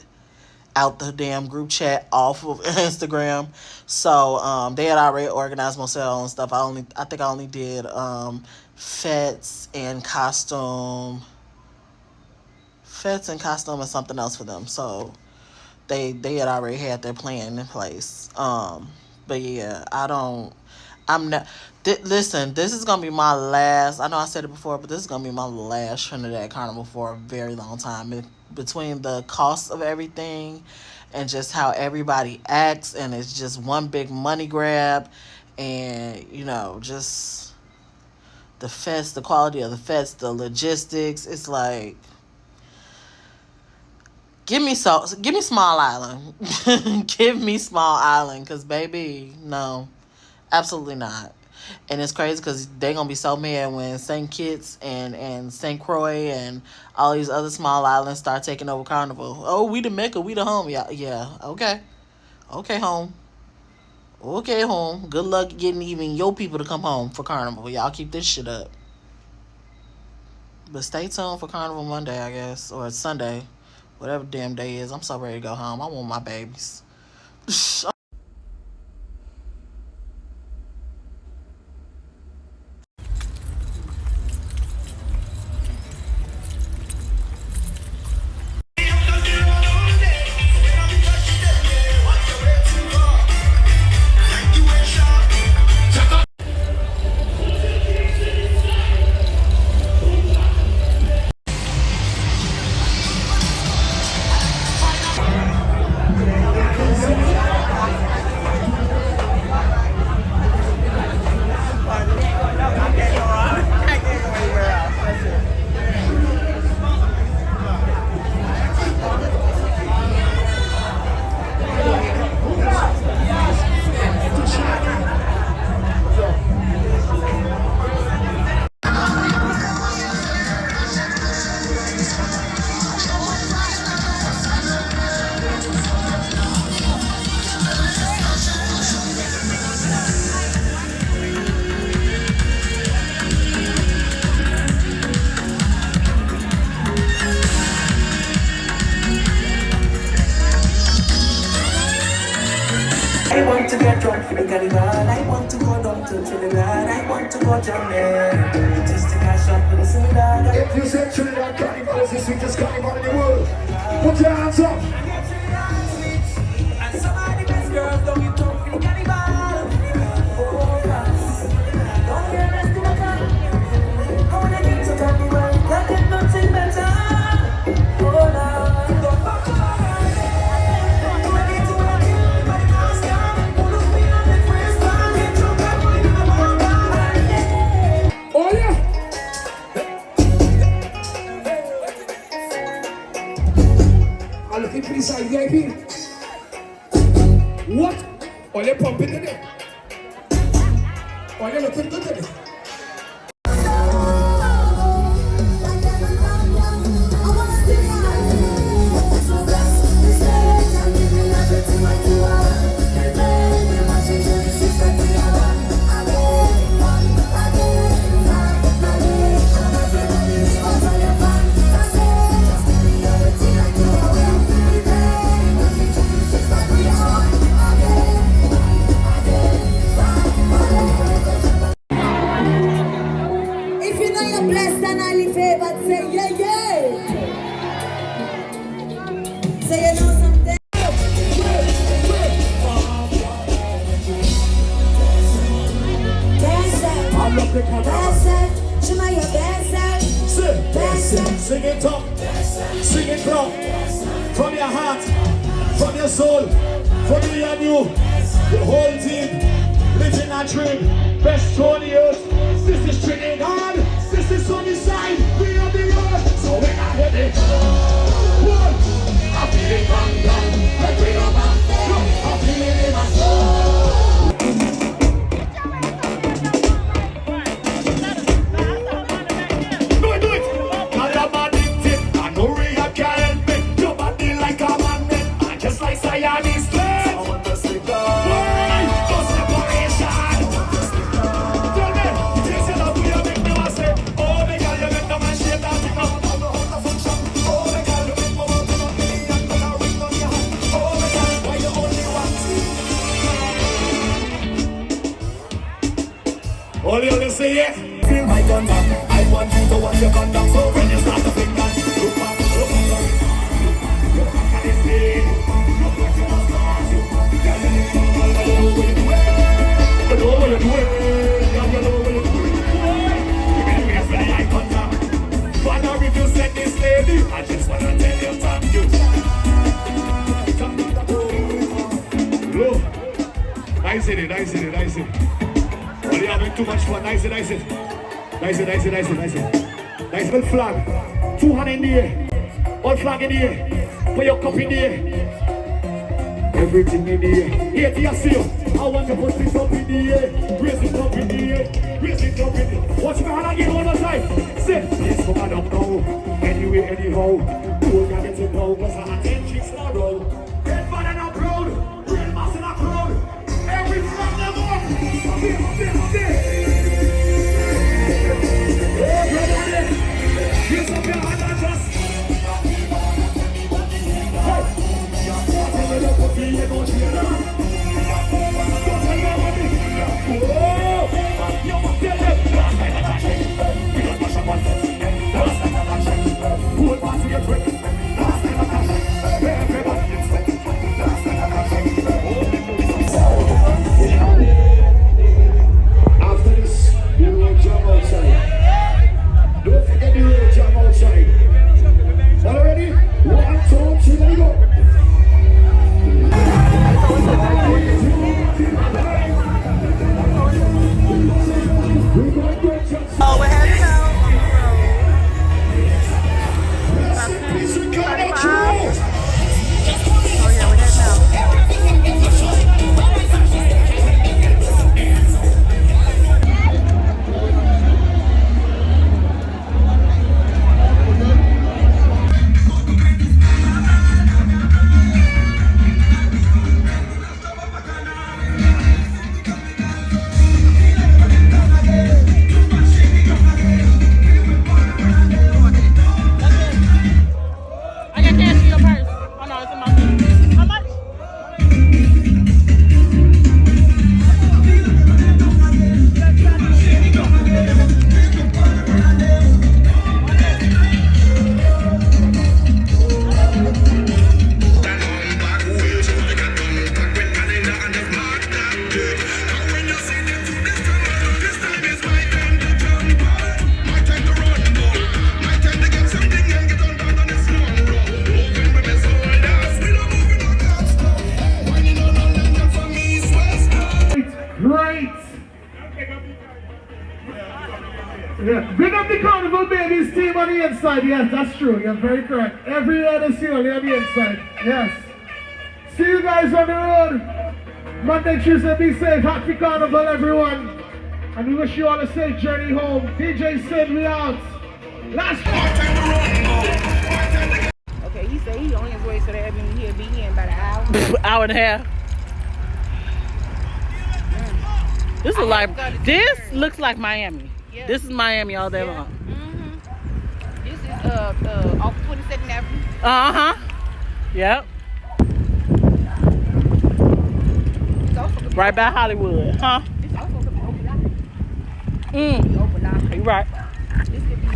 out the damn group chat off of Instagram. So they had already organized myself and stuff. I think I only did fetes and costume and something else for them. So they had already had their plan in place. But yeah, I'm not. Listen, this is gonna be my last. I know I said it before, but this is gonna be my last Trinidad Carnival for a very long time. Between the cost of everything, and just how everybody acts, and it's just one big money grab, and just the fest, the quality of the fest, the logistics. It's like, give me Small Island, give me Small Island, cause baby, no. Absolutely not. And it's crazy because they're going to be so mad when St. Kitts and St. Croix and all these other small islands start taking over Carnival. Oh, we the Mecca, we the home. Yeah, okay. Okay, home. Okay, home. Good luck getting even your people to come home for Carnival. Y'all keep this shit up. But stay tuned for Carnival Monday, I guess. Or Sunday. Whatever damn day is. I'm so ready to go home. I want my babies. If you said Trinidad Carnival is the sweetest carnival in the world, put your hands up. And some of the best girls don't get tough in the carnival. Don't get rest in the car. How they get to carnival, can't get nothing better. Oh Lord, don't fuck around. Oh yeah! I'm looking pretty side VIP. What? Are you pumping today? Are you looking good today? Blessed and highly favored, say yeah, yeah. Say you know something. Sing it up, sing it proud, from your heart, from your soul, from me and you, the whole team, living a dream, best show on the earth. This is Trinidad, this is Sunnyside, we are the earth, so when I hear it, one, I feel it bang bang, like we are bang, I feel it in my soul. All you to say yes. Feel my gun back. I want you to watch your conduct. So when you start to think that, look back, look back. Look back at this thing. Look back to the stars. Girl, you know what you're doing. You know what you're doing. Girl, you know what you're doing. Give me the waist where I contact. Wonder if you said this lady. I just wanna tell you thank you. Look. Nice it, nice it, nice it. Well, you're having too much fun. Nice it, nice it. Nice it, nice it, nice it, nice it. Nice little flag. 2 hands in the air. All flag in the air. Put your cup in the air. Everything in the air. Here to see you. I want to put this up in the air. Raise it up in the air. Raise it up in the air. Watch my hand again one more time. Say, this for my dog now. Anyway, anyhow. Don't get it now. Cause I'm 10 chicks in a row. Head bad and I'm proud. Real mass in a crowd. Every flag them up. Up there, up there, up there. Here's up your hand and just. Hey. After this, you will jump outside. Don't forget the road jump outside. All ready? 1, 2, 3, let go. Oh, we're heading out. Oh yeah, we're heading out. Yeah, big up the Carnival Babies team on the inside. Yes, that's true. You're very correct. Every year they see only on the inside. Yes. See you guys on the road. Monday, Tuesday, be safe. Happy Carnival, everyone. And we wish you all a safe journey home. DJ Sid, we out. Last Okay, he said he on his way, so that means he'll be here in about an hour. Hour and a half. This looks like Miami. Yeah. This is Miami all day long. Mm-hmm. This is off 22nd Avenue. Uh-huh. Yep. Right by Hollywood, huh? It's also gonna be open now. Open now. You right. This could be.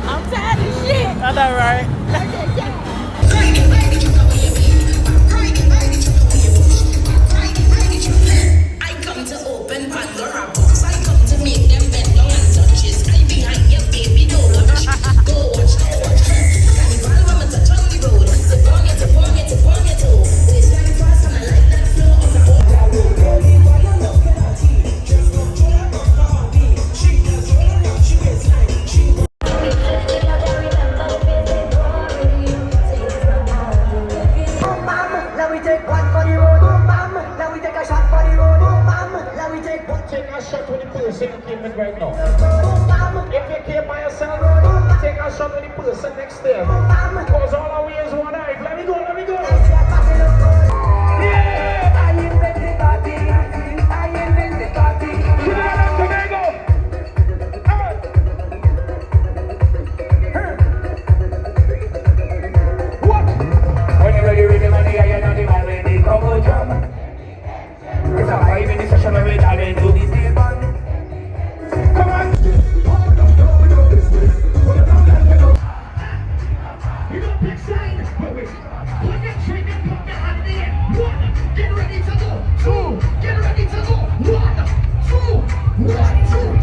I'm tired of shit. I know, right? I come to open Pandora box. I come to make them bend down and touches. I behind your baby, go watch. Go watch, go watch. Carnival woman touch on the road. Tip on it, tip on it, tip on it, oh. Waistline fast and I like that flow of the right now. If you came by yourself, take a shot with the person next to you. Because all our ways one eye. Let me go, let me go. Yeah! I invent the party. I invent the party. Trinidad and Jamaica. What? When you're ready with the money, you're not the man with the cover drum. It's a 5-minute session where we challenge to this day, man. Come on! You got big sign, but wait. Put your train and put your hand in the air. 1, get ready to go. 2, get ready to go. 1, 2, 1, 2.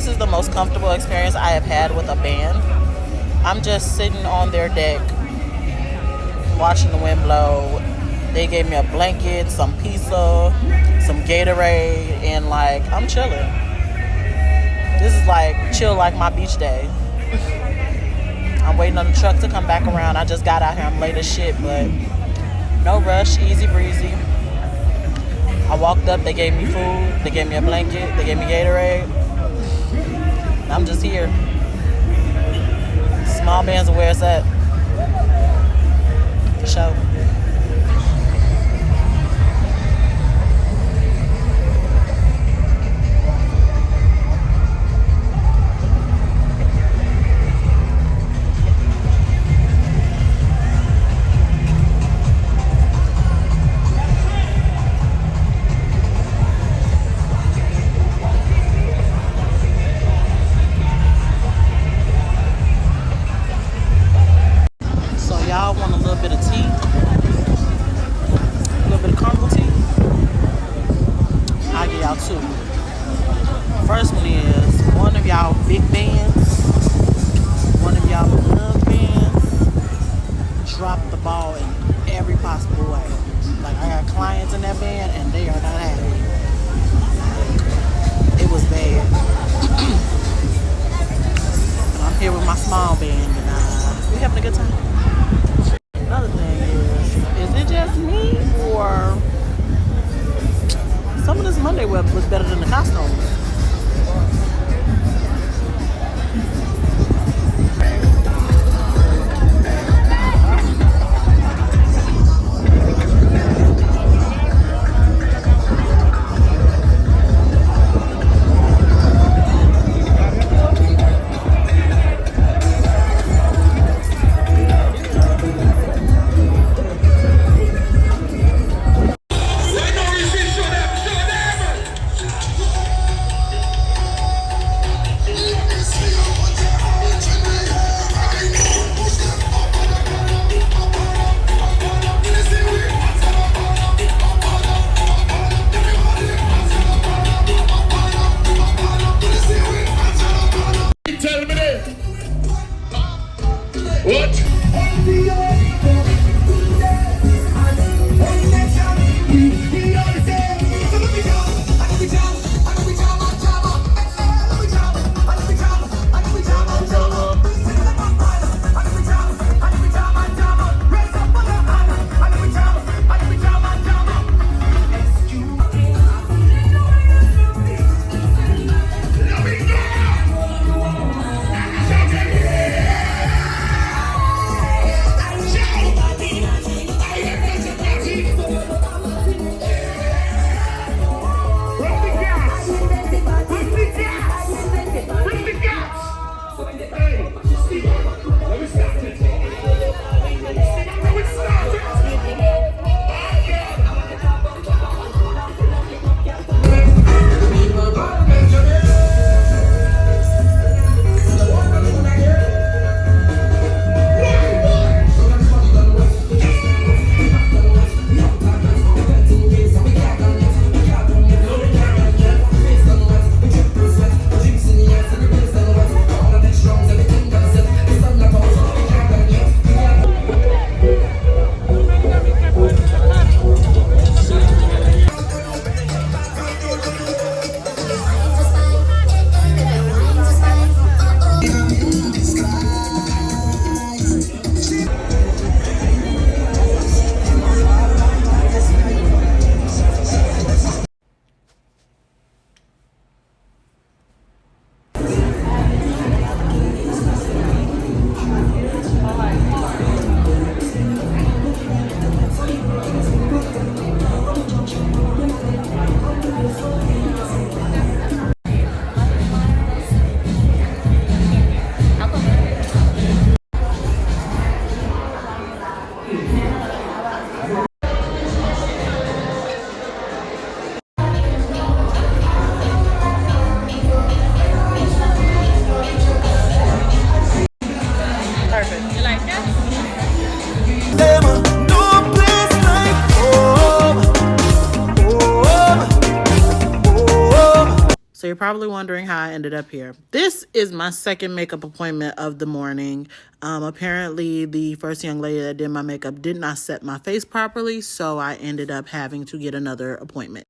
This is the most comfortable experience I have had with a band. I'm just sitting on their deck, watching the wind blow. They gave me a blanket, some pizza, some Gatorade, and like, I'm chilling. This is like chill like my beach day. I'm waiting on the truck to come back around. I just got out here. I'm late as shit, but no rush, easy breezy. I walked up, they gave me food, they gave me a blanket, they gave me Gatorade. I'm just here. Small bands are where it's at. For sure. Y'all want a little bit of tea, a little bit of Carnival tea? I'll give y'all two. First one is one of y'all big bands, one of y'all love bands, drop the ball in every possible way. Like, I got clients in that band and they are not happy. It was bad. I'm here with my small band and we having a good time. Another thing is it just me or some of this Monday weather was better than the costumes? you're probably wondering how I ended up here. This is my second makeup appointment of the morning. Apparently, the first young lady that did my makeup did not set my face properly, so I ended up having to get another appointment.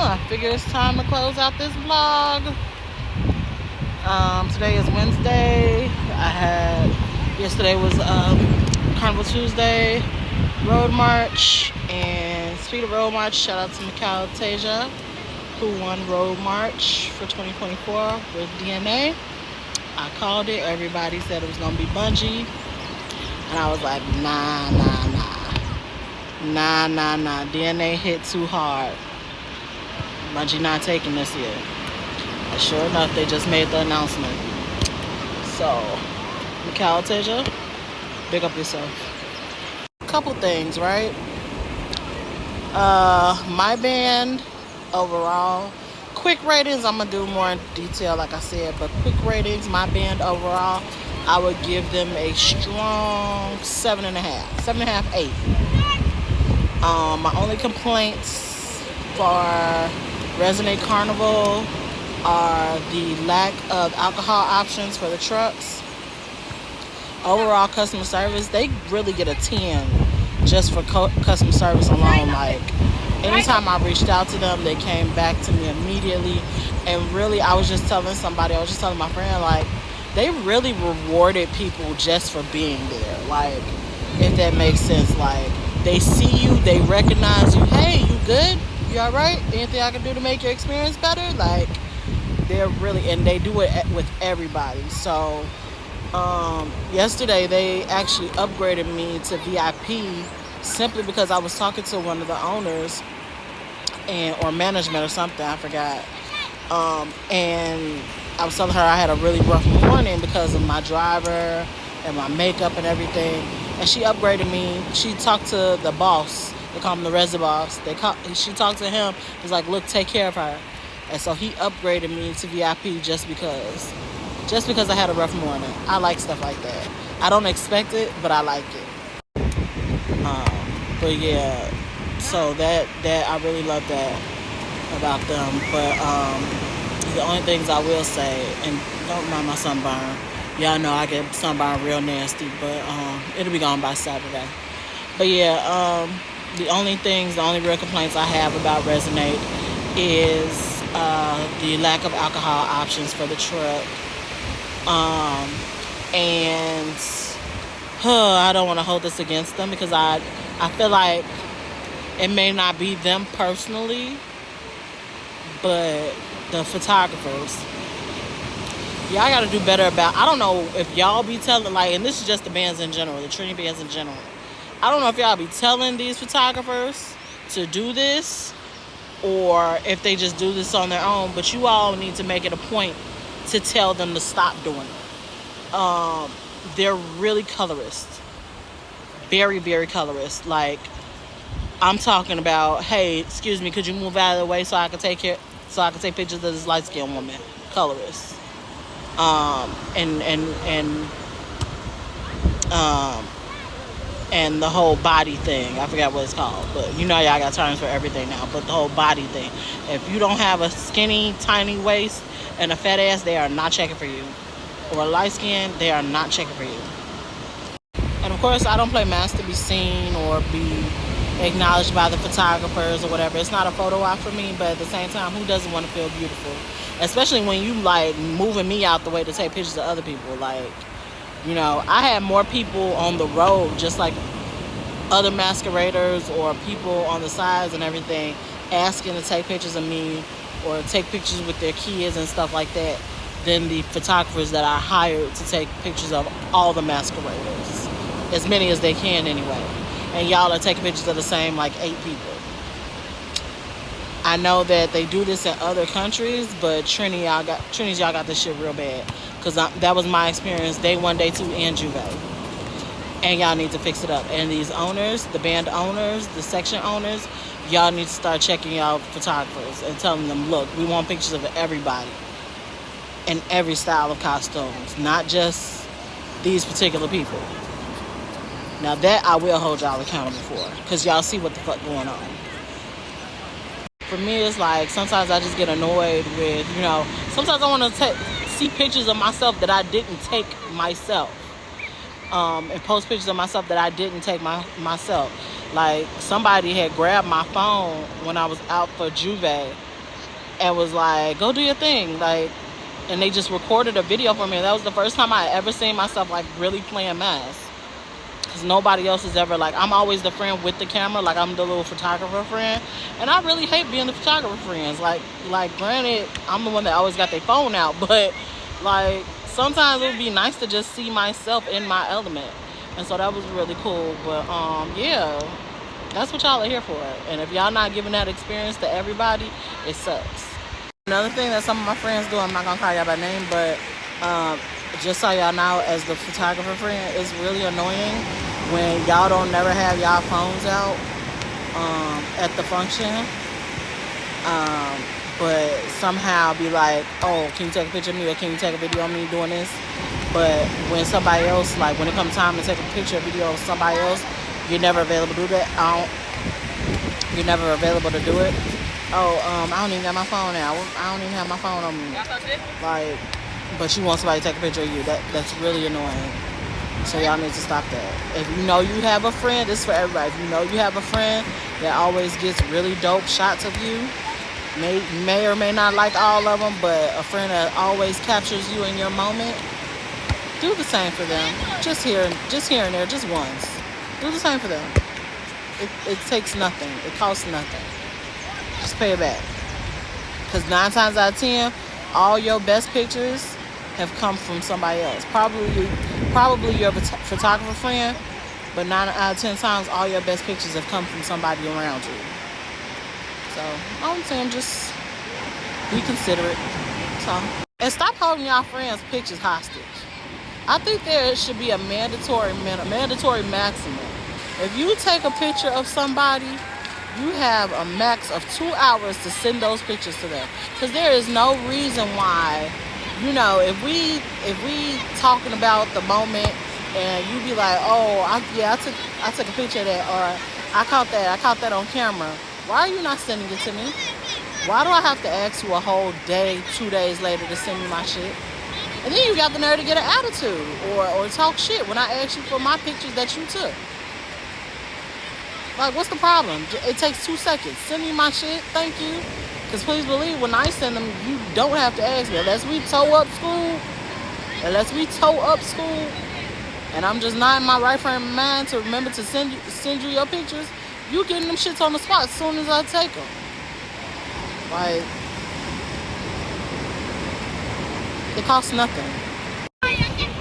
I figure it's time to close out this vlog. Today is Wednesday. Yesterday was Carnival Tuesday Road March, and speaking of Road March, shout out to Mikal Tasia, who won Road March for 2024 with DNA. I called it. Everybody said it was gonna be Bungie, and I was like, nah. DNA hit too hard. Bungie not taking this year. And sure enough, they just made the announcement. So, Mikal Tasia, big up yourself. Couple things, right? My band overall, quick ratings, I'm gonna do more in detail like I said, but quick ratings, my band overall, I would give them a strong 7.5, 8. My only complaints for Resonate Carnival are the lack of alcohol options for the trucks. Overall customer service, they really get a 10 just for customer service alone. Like, anytime I reached out to them, they came back to me immediately. And really, I was just telling my friend, like, they really rewarded people just for being there. Like, if that makes sense. Like, they see you, they recognize you. Hey, you good? You all right? Anything I can do to make your experience better? Like, they're really, and they do it with everybody. So, yesterday they actually upgraded me to VIP simply because I was talking to one of the owners or management or something, I forgot. And I was telling her I had a really rough morning because of my driver and my makeup and everything. And she upgraded me. She talked to the boss. They call him the Resi boss. She talked to him. He's like, look, take care of her. And so he upgraded me to VIP just because. Just because I had a rough morning. I like stuff like that. I don't expect it, but I like it. But yeah, so that I really love that about them. But the only things I will say, and don't mind my sunburn. Y'all know I get sunburn real nasty, but it'll be gone by Saturday. But yeah, the only real complaints I have about Resonate is the lack of alcohol options for the truck. And I don't want to hold this against them because I feel like it may not be them personally, but the photographers. Y'all got to do better about. I don't know if y'all be telling, like, and this is just the bands in general, the Trinity bands in general. I don't know if y'all be telling these photographers to do this or if they just do this on their own, but you all need to make it a point to tell them to stop doing it. They're really colorist. Very, very colorist. Like, I'm talking about, hey, excuse me, could you move out of the way so I can take pictures of this light-skinned woman? Colorist. And the whole body thing. I forgot what it's called, but you know y'all got terms for everything now. But the whole body thing. If you don't have a skinny, tiny waist and a fat ass, they are not checking for you. Or light skin, they are not checking for you. And of course, I don't play mask to be seen or be acknowledged by the photographers or whatever. It's not a photo op for me, but at the same time, who doesn't want to feel beautiful? Especially when you like moving me out the way to take pictures of other people. Like, you know, I had more people on the road, just like other masqueraders or people on the sides and everything, asking to take pictures of me or take pictures with their kids and stuff like that, than the photographers that I hired to take pictures of all the masqueraders. As many as they can anyway. And y'all are taking pictures of the same like 8 people. I know that they do this in other countries, but Trinity y'all got this shit real bad. Because that was my experience day 1, day 2 in Juve. And y'all need to fix it up. And these owners, the band owners, the section owners, y'all need to start checking y'all photographers and telling them, look, we want pictures of everybody in every style of costumes, not just these particular people. Now that I will hold y'all accountable for, because y'all see what the fuck going on. For me, it's like sometimes I just get annoyed with, you know, sometimes I want to see pictures of myself that I didn't take myself, and post pictures of myself that I didn't take myself. Like, somebody had grabbed my phone when I was out for Juve and was like, go do your thing, like, and they just recorded a video for me. That was the first time I ever seen myself like really playing mask. Because nobody else is ever, like, I'm always the friend with the camera, like I'm the little photographer friend, and I really hate being the photographer friends. Like granted, I'm the one that always got their phone out, but like sometimes it would be nice to just see myself in my element. And so that was really cool. But yeah, that's what y'all are here for. And if y'all not giving that experience to everybody, it sucks. Another thing that some of my friends do, I'm not gonna call y'all by name, but just so y'all know, as the photographer friend, it's really annoying when y'all don't never have y'all phones out at the function, but somehow be like, oh, can you take a picture of me, or can you take a video of me doing this? But when somebody else, like when it comes time to take a picture or video of somebody else, you're never available to do that. You're never available to do it. Oh, I don't even got my phone now. I don't even have my phone on me. Like, but you want somebody to take a picture of you. That's really annoying. So y'all need to stop that. If you know you have a friend, this is for everybody. If you know you have a friend that always gets really dope shots of you, may or may not like all of them, but a friend that always captures you in your moment, do the same for them. Just here and there, just once. Do the same for them. It takes nothing. It costs nothing. Just pay it back. Because 9 times out of 10, all your best pictures have come from somebody else. Probably your photographer friend, but 9 out of 10 times, all your best pictures have come from somebody around you. So I'm saying, just be considerate. So, and stop holding y'all friends' pictures hostage. I think there should be a mandatory maximum. If you take a picture of somebody you have a max of 2 hours to send those pictures to them. Because there is no reason why, if we talking about the moment and you be like, oh, I took a picture of that, or I caught that on camera. Why are you not sending it to me? Why do I have to ask you a whole day, 2 days later to send me my shit? And then you got the nerve to get an attitude or talk shit when I ask you for my pictures that you took. Like, what's the problem? It takes 2 seconds. Send me my shit. Thank you. Because please believe, when I send them, you don't have to ask me. Unless we tow up school, and I'm just not in my right frame of mind to remember to send you your pictures, you getting them shits on the spot as soon as I take them. Like, it costs nothing.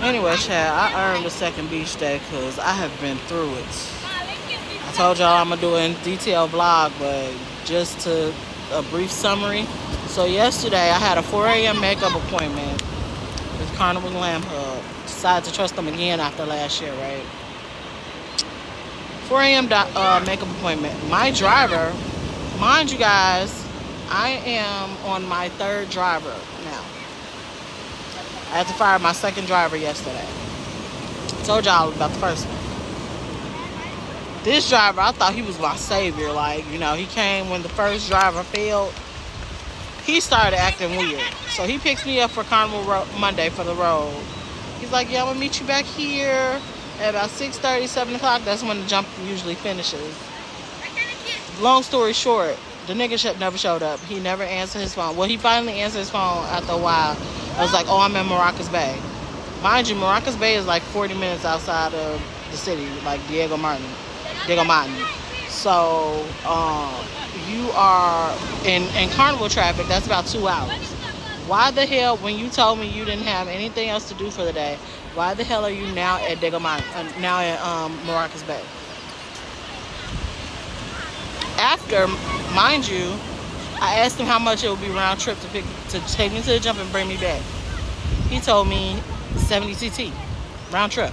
Anyway, Chad, I earned the second beach day because I have been through it. I told y'all I'm going to do a detailed vlog, but just to a brief summary. So yesterday I had a 4 a.m. makeup appointment with Carnival Glam Hub. Decided to trust them again after last year, right? 4 a.m. Makeup appointment. My driver, mind you guys, I am on my third driver now. I had to fire my second driver yesterday. Told y'all about the first one. This driver, I thought he was my savior. Like, he came when the first driver failed. He started acting weird. So he picks me up for Carnival Monday for the road. He's like, yeah, I'm going to meet you back here at about 6:30, 7 o'clock. That's when the jump usually finishes. Long story short, the nigga never showed up. He never answered his phone. Well, he finally answered his phone after a while. I was like, oh, I'm in Maracas Bay. Mind you, Maracas Bay is like 40 minutes outside of the city, like Diego Martin. So, you are in Carnival traffic, that's about 2 hours. Why the hell, when you told me you didn't have anything else to do for the day, why the hell are you now at Diego Martin, now at Maracas Bay? After, mind you, I asked him how much it would be round trip to take me to the jump and bring me back. He told me 70 CT, round trip.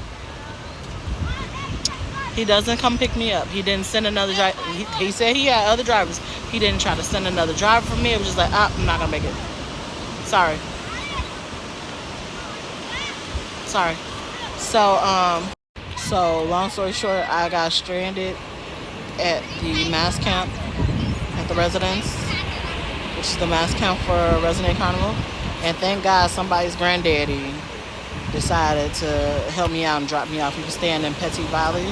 He doesn't come pick me up. He didn't send another driver. He said he had other drivers. He didn't try to send another driver for me. It was just like, I'm not going to make it. Sorry. So long story short, I got stranded at the mass camp at the residence, which is the mass camp for Resonate Carnival. And thank God somebody's granddaddy decided to help me out and drop me off. He was staying in Petit Valley,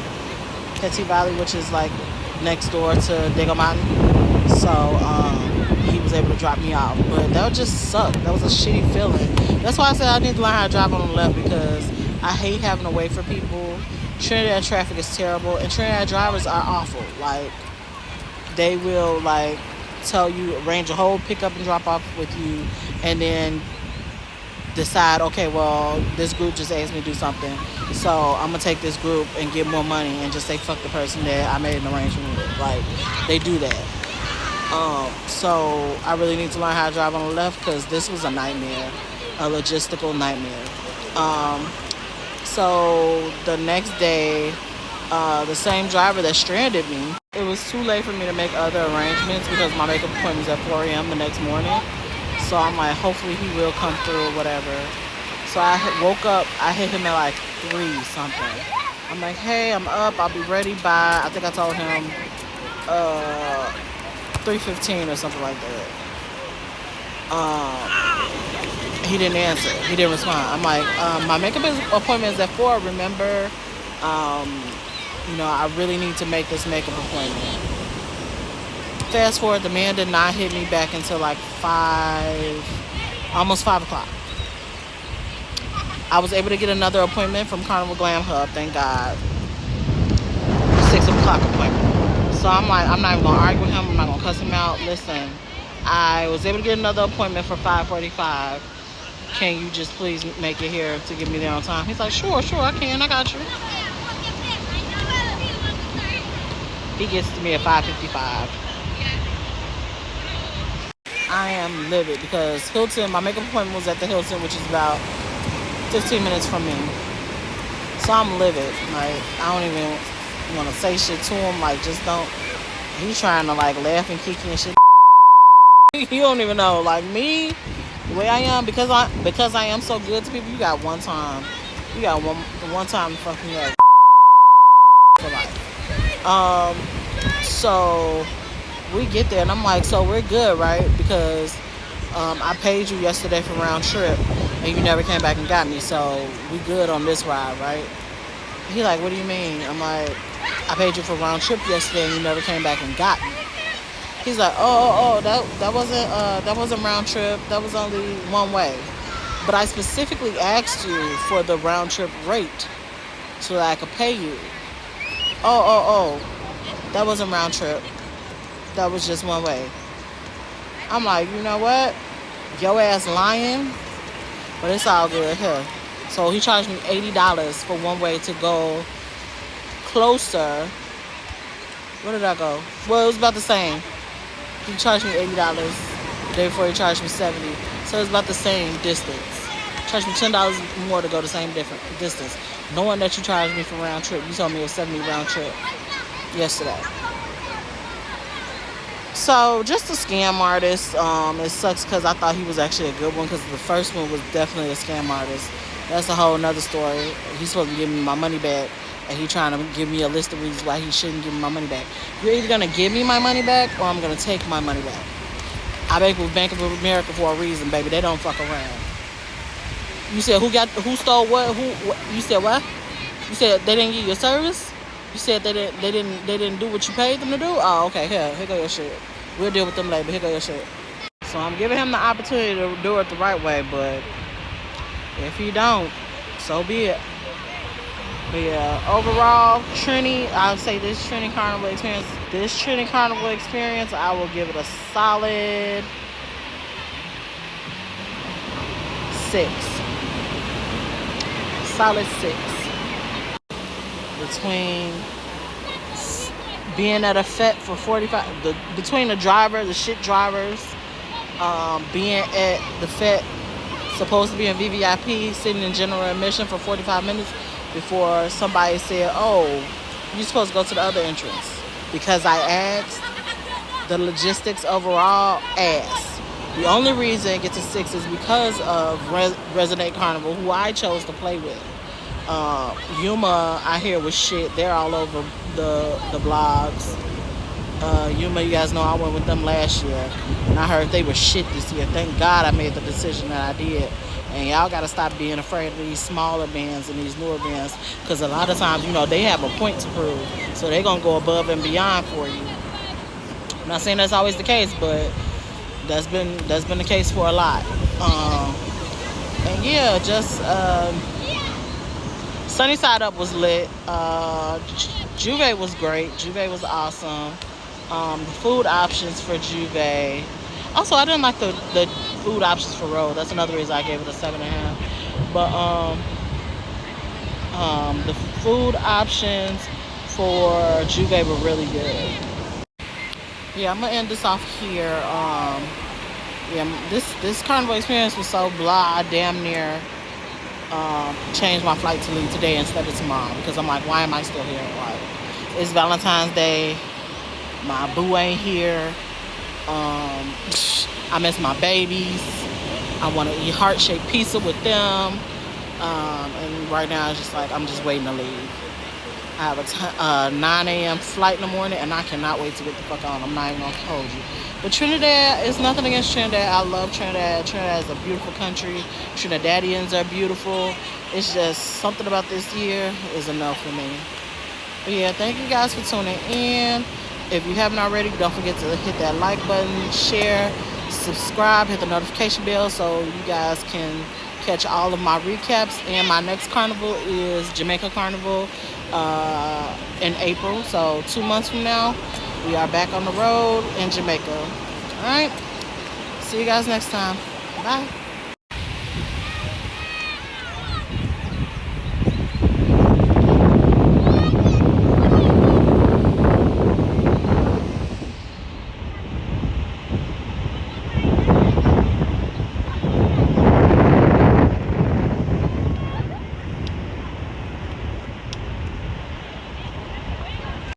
which is like next door to Diego Martin. So he was able to drop me off. But that just sucked. That was a shitty feeling. That's why I said I need to learn how to drive on the left, because I hate having to wait for people. Trinidad traffic is terrible, and Trinidad drivers are awful. Like, they will like tell you, arrange a whole pickup and drop off with you, and then decide, okay, well, this group just asked me to do something, so I'm gonna take this group and get more money and just say fuck the person that I made an arrangement with. Like, they do that. So I really need to learn how to drive on the left, because this was a nightmare, a logistical nightmare. So the next day, the same driver that stranded me, it was too late for me to make other arrangements because my makeup appointment was at 4 a.m. the next morning. So I'm like, hopefully he will come through or whatever. So I woke up, I hit him at like 3 something. I'm like, hey, I'm up, I'll be ready by, I think I told him 3:15 or something like that. He didn't answer. He didn't respond. I'm like, my makeup appointment is at 4, remember? I really need to make this makeup appointment. Fast forward, the man did not hit me back until like almost 5 o'clock. I was able to get another appointment from Carnival Glam Hub, thank God. 6 o'clock appointment. So I'm like, I'm not even gonna argue with him. I'm not gonna cuss him out. Listen, I was able to get another appointment for 5:45. Can you just please make it here to get me there on time? He's like, sure, I can. I got you. He gets to me at 5:55. I am livid because Hilton, my makeup appointment was at the Hilton, which is about 15 minutes from me. So I'm livid. Like, I don't even want to say shit to him. Like, just don't. He's trying to like laugh and kick you and shit. You don't even know. Like me, the way I am, because I am so good to people. You got one time. You got one time to fuck me up for life. So we get there and I'm like, so we're good, right? Because I paid you yesterday for round trip and you never came back and got me, so we good on this ride, right? He like, what do you mean? I'm like, I paid you for round trip yesterday and you never came back and got me. He's like, that wasn't round trip, that was only one way. But I specifically asked you for the round trip rate so that I could pay you. That wasn't round trip. That was just one way. I'm like, you know what? Your ass lying, but it's all good here. So he charged me $80 for one way to go closer. Where did I go? Well, it was about the same. He charged me $80. The day before he charged me $70. So it's about the same distance. Charged me $10 more to go the same different distance. Knowing that you charged me for round trip. You told me it was 70 round trip yesterday. So just a scam artist. It sucks because I thought he was actually a good one because the first one was definitely a scam artist. That's a whole nother story. He's supposed to give me my money back and he trying to give me a list of reasons why he shouldn't give me my money back. You're either going to give me my money back or I'm going to take my money back. I bank with Bank of America for a reason, baby. They don't fuck around. You said who stole what? You said what? You said they didn't give you a service? You said they didn't do what you paid them to do? Oh, okay, here go your shit. We'll deal with them later, here go your shit. So I'm giving him the opportunity to do it the right way, but if he don't, so be it. But yeah, overall, I would say this Trinity Carnival experience, I will give it a solid 6. Solid 6. Between being at a fete for 45, between the shit drivers, being at the fete, supposed to be in VVIP, sitting in general admission for 45 minutes before somebody said, oh, you're supposed to go to the other entrance. Because I asked, the logistics overall, ass. The only reason it gets a 6 is because of Resonate Carnival, who I chose to play with. Yuma, I hear was shit. They're all over the blogs. Yuma, you guys know I went with them last year, and I heard they were shit this year. Thank God I made the decision that I did. And y'all gotta stop being afraid of these smaller bands and these newer bands, because a lot of times, they have a point to prove, so they're gonna go above and beyond for you. I'm not saying that's always the case, but that's been the case for a lot. And yeah, just Sunny Side Up was lit. Juve was great. Juve was awesome. The food options for Juve. Also, I didn't like the food options for Road. That's another reason I gave it a 7.5. But the food options for Juve were really good. Yeah, I'm gonna end this off here. This carnival experience was so blah. I damn near changed my flight to leave today instead of tomorrow, because I'm like, why am I still here? Like, it's Valentine's Day. My boo ain't here. I miss my babies. I want to eat heart-shaped pizza with them. And right now, it's just like, I'm just waiting to leave. I have a 9 a.m. flight in the morning, and I cannot wait to get the fuck on. I'm not even going to hold you. But Trinidad, is nothing against Trinidad. I love Trinidad. Trinidad is a beautiful country. Trinidadians are beautiful. It's just something about this year is enough for me. But yeah, thank you guys for tuning in. If you haven't already, don't forget to hit that like button, share, subscribe, hit the notification bell so you guys can catch all of my recaps. And my next carnival is Jamaica Carnival in April. So 2 months from now, we are back on the road in Jamaica. All right. See you guys next time. Bye.